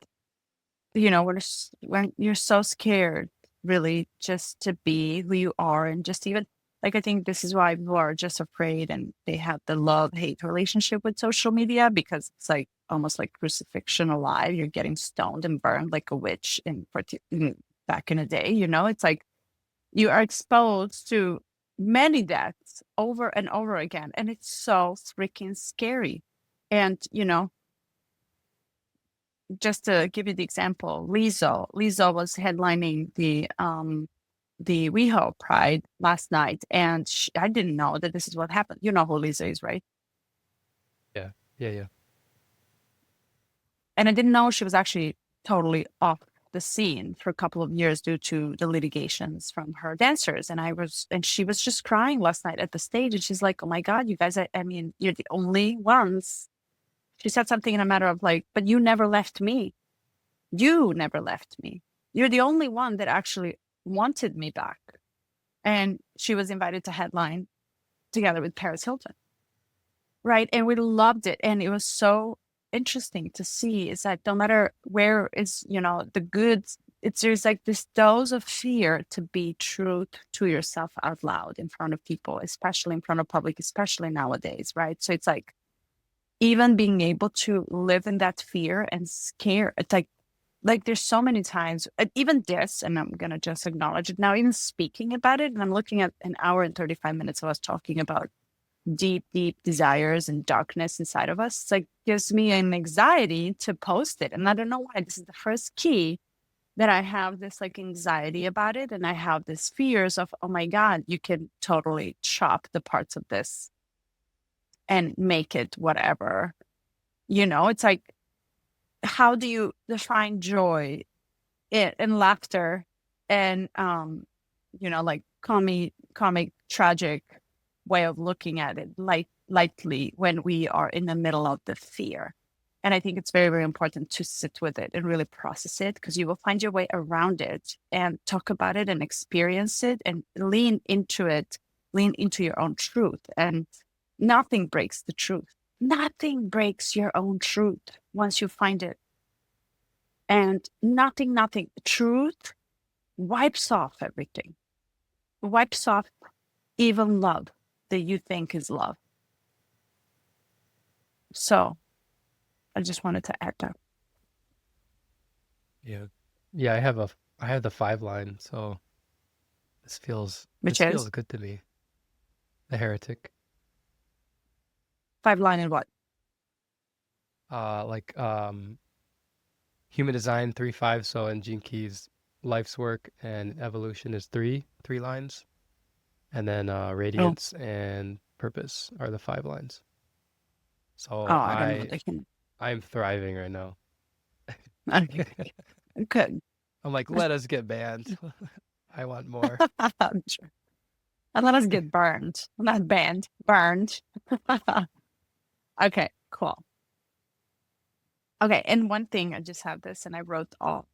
when you're so scared, really, just to be who you are, and just even, like, I think this is why people are just afraid, and they have the love-hate relationship with social media, because it's like almost like crucifixion alive. You're getting stoned and burned like a witch back in the day. It's like you are exposed to many deaths over and over again, and it's so freaking scary. And just to give you the example, Lizzo was headlining the WeHo Pride last night, and I didn't know that this is what happened. You know who Lizzo is, right? yeah, yeah, yeah. And I didn't know she was actually totally off the scene for a couple of years due to the litigations from her dancers. And she was just crying last night at the stage. And she's like, oh my God, you guys, I mean, you're the only ones. She said something in a matter of like, but you never left me. You never left me. You're the only one that actually wanted me back. And she was invited to headline together with Paris Hilton. Right. And we loved it. And it was so interesting to see is that no matter where is, the good, there's like this dose of fear to be true to yourself out loud in front of people, especially in front of public, especially nowadays. Right. So it's like even being able to live in that fear and scare, it's like there's so many times, even this, and I'm going to just acknowledge it now, even speaking about it. And I'm looking at an hour and 35 minutes of us talking about deep, deep desires and darkness inside of us. It's like gives me an anxiety to post it. And I don't know why. This is the first key that I have this like anxiety about it. And I have this fears of, oh my God, you can totally chop the parts of this and make it whatever. It's like, how do you define joy and laughter and like comic tragic way of looking at it lightly when we are in the middle of the fear. And I think it's very, very important to sit with it and really process it, because you will find your way around it and talk about it and experience it and lean into it, lean into your own truth. And nothing breaks the truth. Nothing breaks your own truth once you find it. And nothing, truth wipes off everything, wipes off even love that you think is love. So I just wanted to add that. Yeah. Yeah, I have the 5 line, so Which this feels is good to me. The heretic. 5 line and what? Like human design 3-5, so in Gene Key's life's work and evolution is three lines. And then Oh, radiance and purpose are the 5 lines. oh, So I don't know. They can. I'm thriving right now. Okay, good. I'm like, let us get banned. I want more. Sure. And let us get burned, not banned, burned. Okay, cool. Okay, and one thing, I just have this, and I wrote all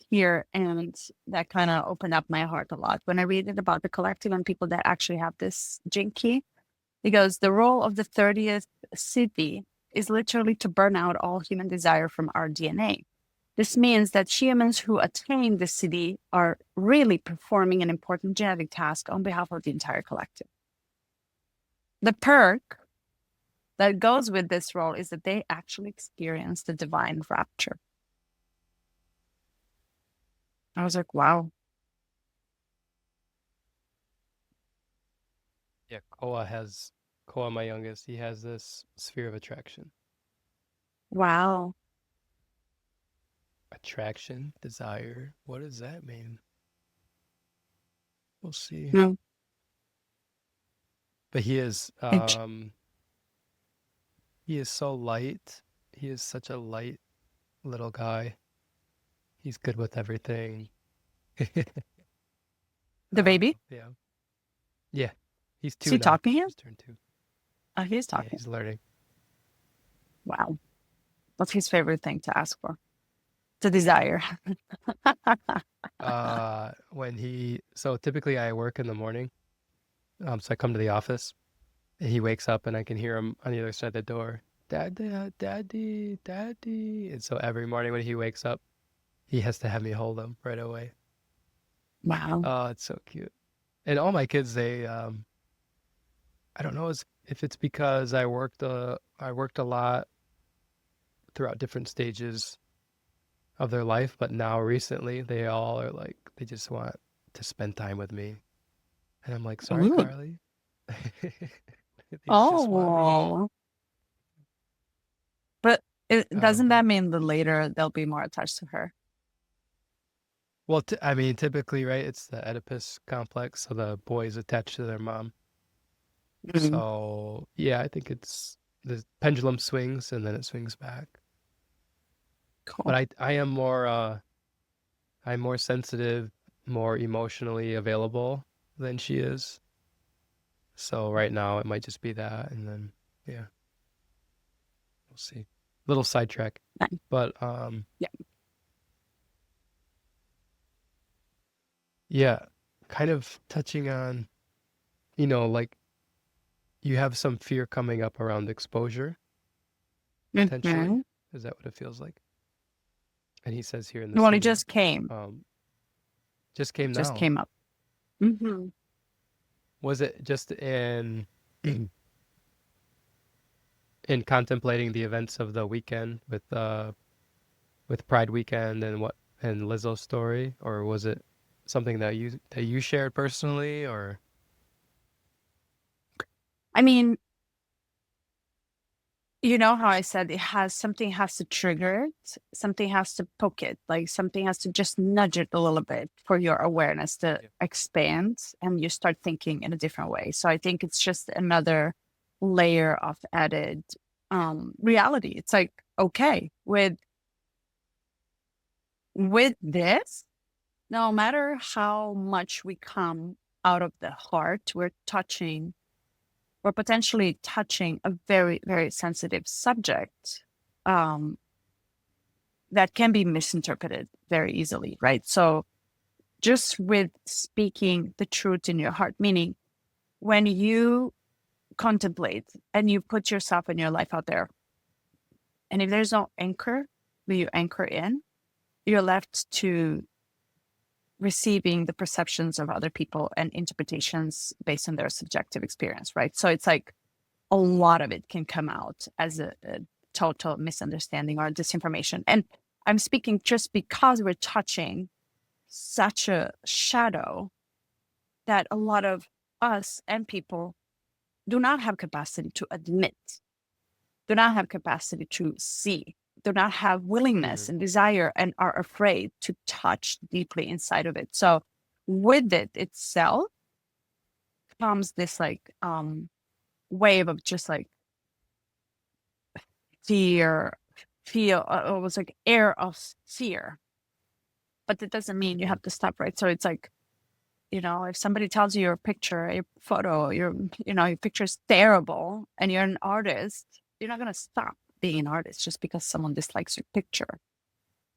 here, and that kind of opened up my heart a lot when I read it about the collective and people that actually have this gene key. It goes, the role of the 30th city is literally to burn out all human desire from our DNA. This means that humans who attain the city are really performing an important genetic task on behalf of the entire collective. The perk that goes with this role is that they actually experience the divine rapture. I was like, wow. Yeah, Koa, my youngest, he has this sphere of attraction. Wow. Attraction, desire. What does that mean? We'll see. No. But It, he is so light. He is such a light little guy. He's good with everything. the baby? Yeah. Yeah. He's Is 2 he now. talking here? Just turned 2. Oh, he's Yeah, talking. he's learning. Wow. What's his favorite thing to ask for? The desire. So typically I work in the morning. So I come to the office and he wakes up and I can hear him on the other side of the door. Daddy, daddy, daddy. And so every morning when he wakes up, he has to have me hold him right away. Wow. Oh, it's so cute. And all my kids, I don't know if it's because I worked a lot throughout different stages of their life, but now recently they all are like, they just want to spend time with me. And I'm like, sorry, Ooh. Carly. They just want me. Oh. But doesn't But that mean that later they'll be more attached to her? well, I mean, typically, right? It's the Oedipus complex, so the boy's attached to their mom. Mm. So yeah, I think it's the pendulum swings and then it swings back. Cool. But I am more I'm more sensitive, more emotionally available than she is. So right now it might just be that, and then yeah, we'll see. Little sidetrack, Fine. but Yeah. yeah, kind of touching on, like you have some fear coming up around exposure potentially. Hmm. Is that what it feels like? And he says here in this Well, it video, just came. um, just It came just now. came up. Hmm. Was it just in contemplating the events of the weekend with Pride Weekend and Lizzo's story, or was it something that you shared personally, or I mean, you know how I said something has to trigger it, something has to poke it, like something has to just nudge it a little bit for your awareness to yeah. expand and you start thinking in a different way. So I think it's just another layer of added reality. It's like, okay, with this, no matter how much we come out of the heart, we're potentially touching a very, very sensitive subject um, that can be misinterpreted very easily, right? So, just with speaking the truth in your heart, meaning when you contemplate and you put yourself and your life out there, and if there's no anchor where you anchor in, you're left to receiving the perceptions of other people and interpretations based on their subjective experience, right? So, it's like a lot of it can come out as a total misunderstanding or disinformation. And I'm speaking just because we're touching such a shadow that a lot of us and people do not have capacity to admit, do not have capacity to see, do not have willingness Hmm. and desire, and are afraid to touch deeply inside of it. So with it itself comes this like wave of just like fear, feel it was like air of fear. But that doesn't mean you Hmm. have to stop, right? So it's like, if somebody tells you your picture, your photo, your picture is terrible and you're an artist, you're not going to stop being an artist just because someone dislikes your picture.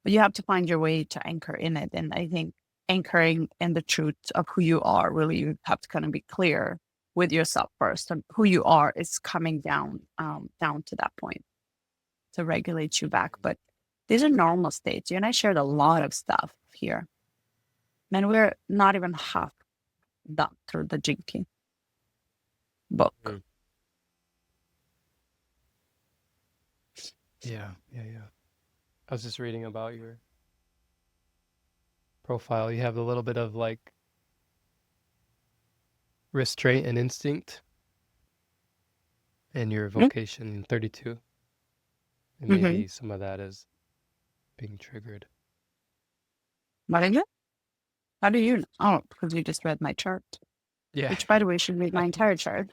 But you have to find your way to anchor in it. And I think anchoring in the truth of who you are, really, you have to kind of be clear with yourself first. And who you are is coming down to that point to regulate you back. But these are normal states. You and I shared a lot of stuff here. And we're not even half done through the Jinky book. Hmm. Yeah, yeah, yeah. I was just reading about your profile. You have a little bit of like restraint and instinct in your vocation in 32, and Mm-hmm. maybe some of that is being triggered. What is it? How do you know? Oh, because you just read my chart, Yeah. which, by the way, should read my entire chart.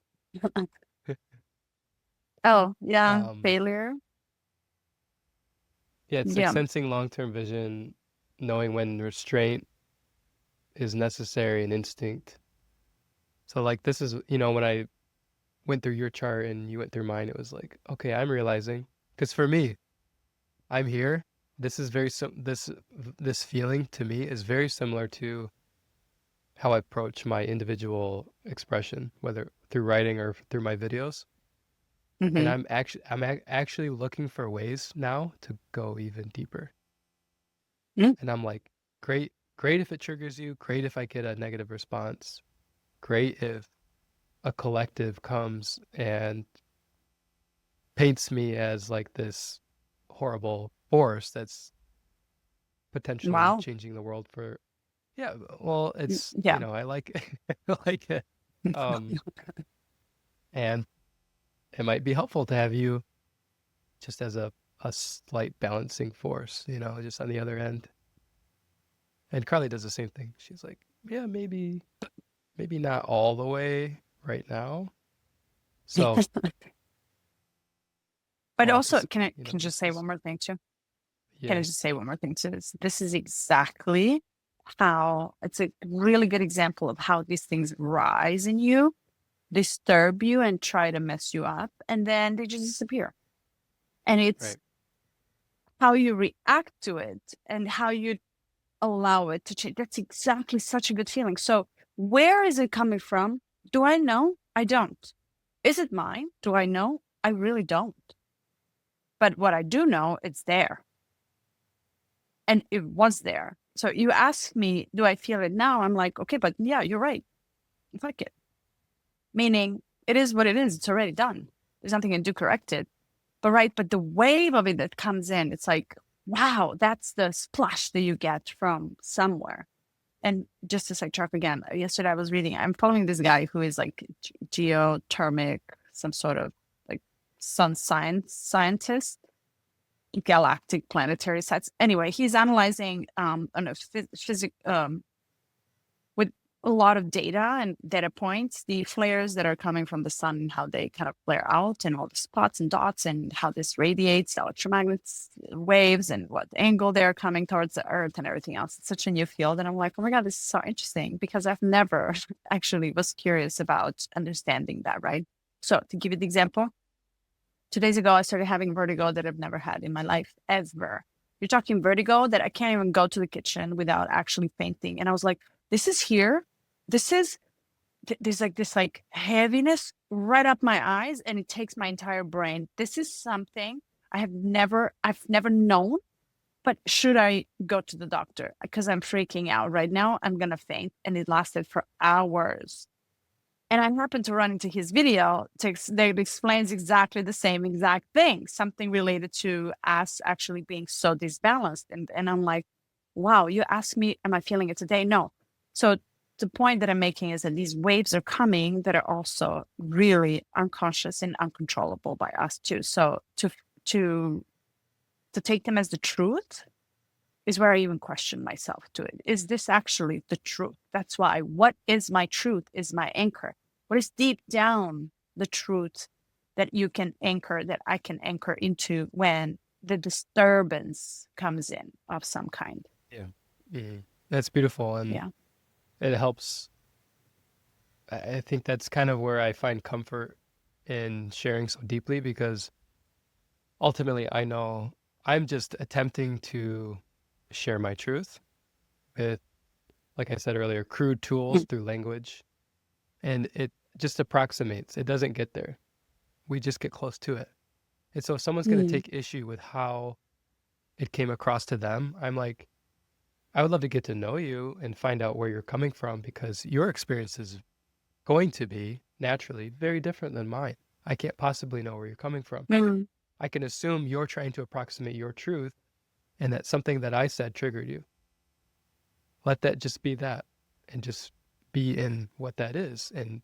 Oh, yeah. um Failure. yeah, it's like Yeah. sensing long-term vision, knowing when restraint is necessary, and instinct. So like this is, when I went through your chart and you went through mine, it was like, okay, I'm realizing, because for me, I'm here. This is very this feeling to me is very similar to how I approach my individual expression, whether through writing or through my videos. And Mm-hmm. I'm actually looking for ways now to go even deeper. Mm. And I'm like, great if it triggers you, great if I get a negative response, great if a collective comes and paints me as like this horrible force that's potentially Wow. changing the world for. Yeah, well, it's, Yeah. I like I like it. Um and it might be helpful to have you just as a slight balancing force, just on the other end. And Carly does the same thing. She's like, yeah, maybe not all the way right now. So, But well, also, because can I just say this, one more thing too? Can I Yeah. just say one more thing to this? This is exactly how it's a really good example of how these things rise in you, disturb you, and try to mess you up, and then they just disappear. And it's Right. how you react to it and how you allow it to change. That's exactly such a good feeling. So, where is it coming from? Do I know? I don't. Is it mine? Do I know? I really don't. But what I do know, it's there. And it was there. So you ask me, do I feel it now? I'm like, okay, but yeah, you're right. Fuck it. Meaning it is what it is. It's already done. There's nothing I can do correct it. But the wave of it that comes in, it's like, wow, that's the splash that you get from somewhere. And just to sidetrack again, yesterday I was reading, I'm following this guy who is like geothermic, some sort of like sun scientist, galactic planetary sites. Anyway, he's analyzing on a physics with a lot of data and data points, the flares that are coming from the sun and how they kind of flare out and all the spots and dots and how this radiates electromagnet waves and what angle they're coming towards the earth and everything else. It's such a new field. And I'm like, oh my God, this is so interesting because I've never actually was curious about understanding that, right? So to give you the example, 2 days ago, I started having vertigo that I've never had in my life ever. You're talking vertigo that I can't even go to the kitchen without actually fainting. And I was like, this is here. This is, there's like this like heaviness right up my eyes and it takes my entire brain. This is something I've never known, but should I go to the doctor? Because I'm freaking out right now. I'm going to faint. And it lasted for hours. And I happened to run into his video that explains exactly the same exact thing, something related to us actually being so disbalanced. And I'm like, wow, you asked me, am I feeling it today? No. So the point that I'm making is that these waves are coming that are also really unconscious and uncontrollable by us too. So to take them as the truth is where I even question myself to it. Is this actually the truth? That's why what is my truth is my anchor. What is deep down the truth that you can anchor, that I can anchor into when the disturbance comes in of some kind? Yeah. That's beautiful, and Yeah. it helps. I think that's kind of where I find comfort in sharing so deeply because ultimately I know I'm just attempting to share my truth with, like I said earlier, crude tools Mm. through language. And it just approximates. It doesn't get there. We just get close to it. And so if someone's going to Mm. take issue with how it came across to them, I'm like, I would love to get to know you and find out where you're coming from because your experience is going to be naturally very different than mine. I can't possibly know where you're coming from. Mm. I can assume you're trying to approximate your truth and that something that I said triggered you. Let that just be that and just be in what that is. And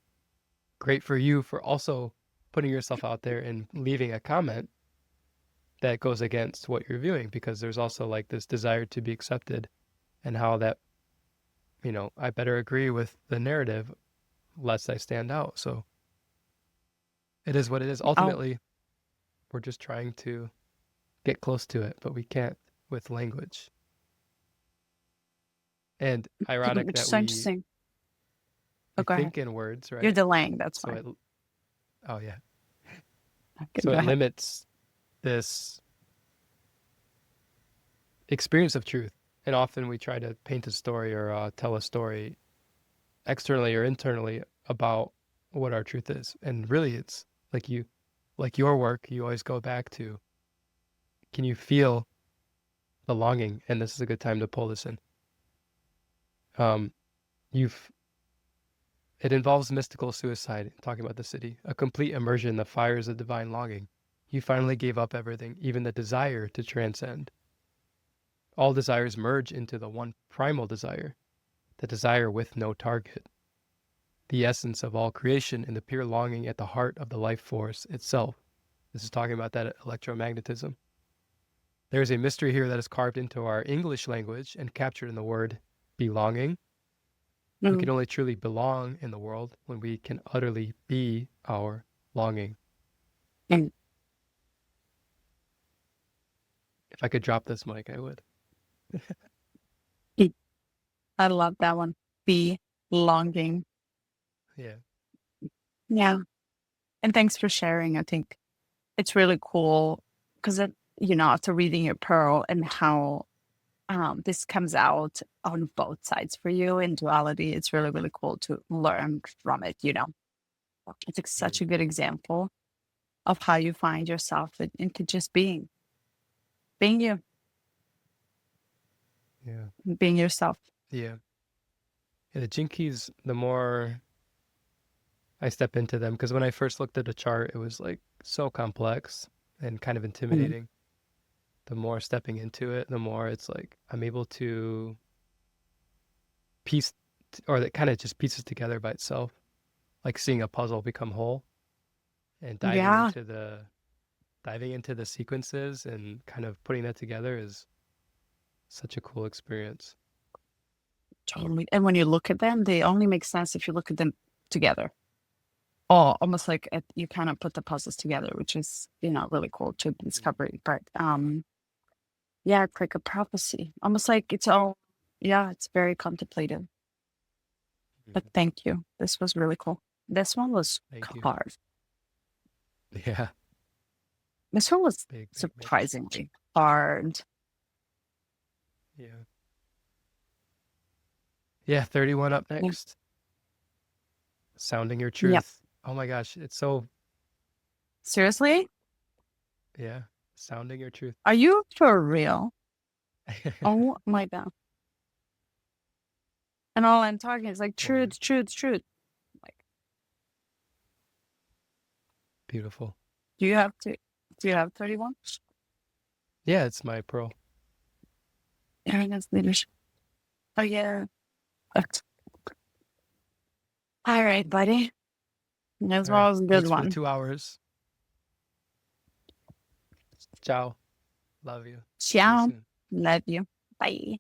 great for you for also putting yourself out there and leaving a comment that goes against what you're viewing because there's also like this desire to be accepted and how that, I better agree with the narrative lest I stand out. So it is what it is. Oh, Ultimately, we're just trying to get close to it, but we can't with language. And ironic which is that so we interesting. Oh, we go ahead. think in words, You're right? delaying. That's So why. it oh yeah. Okay, So go it ahead. limits this experience of truth. And often we try to paint a story or tell a story externally or internally about what our truth is. And really, it's like your work, you always go back to can you feel the longing? And this is a good time to pull this in. Um, you've it involves mystical suicide, talking about the city, a complete immersion in the fires of divine longing. You finally gave up everything, even the desire to transcend. All desires merge into the one primal desire, the desire with no target, the essence of all creation and the pure longing at the heart of the life force itself. This is talking about that electromagnetism. There is a mystery here that is carved into our English language and captured in the word belonging. We can Mm. only truly belong in the world when we can utterly be our longing. Mm. If I could drop this mic, I would. I love that one. Belonging. Yeah. Yeah. And thanks for sharing. I think it's really cool because after reading your pearl and how this comes out on both sides for you in duality, it's really, really cool to learn from it. It's like such a good example of how you find yourself into just being you, Yeah. being yourself. Yeah. Yeah, the Jinkies, the more I step into them, because when I first looked at a chart, it was like so complex and kind of Mhm. intimidating. The more stepping into it, the more it's like I'm able to piece, or that kind of just pieces together by itself, like seeing a puzzle become whole and Yeah, diving into the sequences and kind of putting that together is such a cool experience. totally. And when you look at them, they only make sense if you look at them together. Oh, almost like you kind of put the puzzles together, which is, really cool to discover. But yeah, it's like a prophecy, almost like it's all, yeah, it's very contemplative. But Mhm. thank you. This was really cool. This one was Thank you. hard. Yeah, This one was big, big, big. surprisingly hard. Yeah. Yeah, 31 up Yeah. next. Sounding your Yep. truth. Oh my gosh, it's so, Seriously? yeah, sounding your truth. Are you for real? Oh my God. And all I'm talking is like Moment. truth, truth, truth. Like, Beautiful. do you have 31? Yeah, it's my pearl. Arrogance leadership. Oh yeah. But- All right, buddy. This All right. was a good Thanks for the one. 2 hours. Ciao. Love you. See you Ciao. soon. Love you. Bye.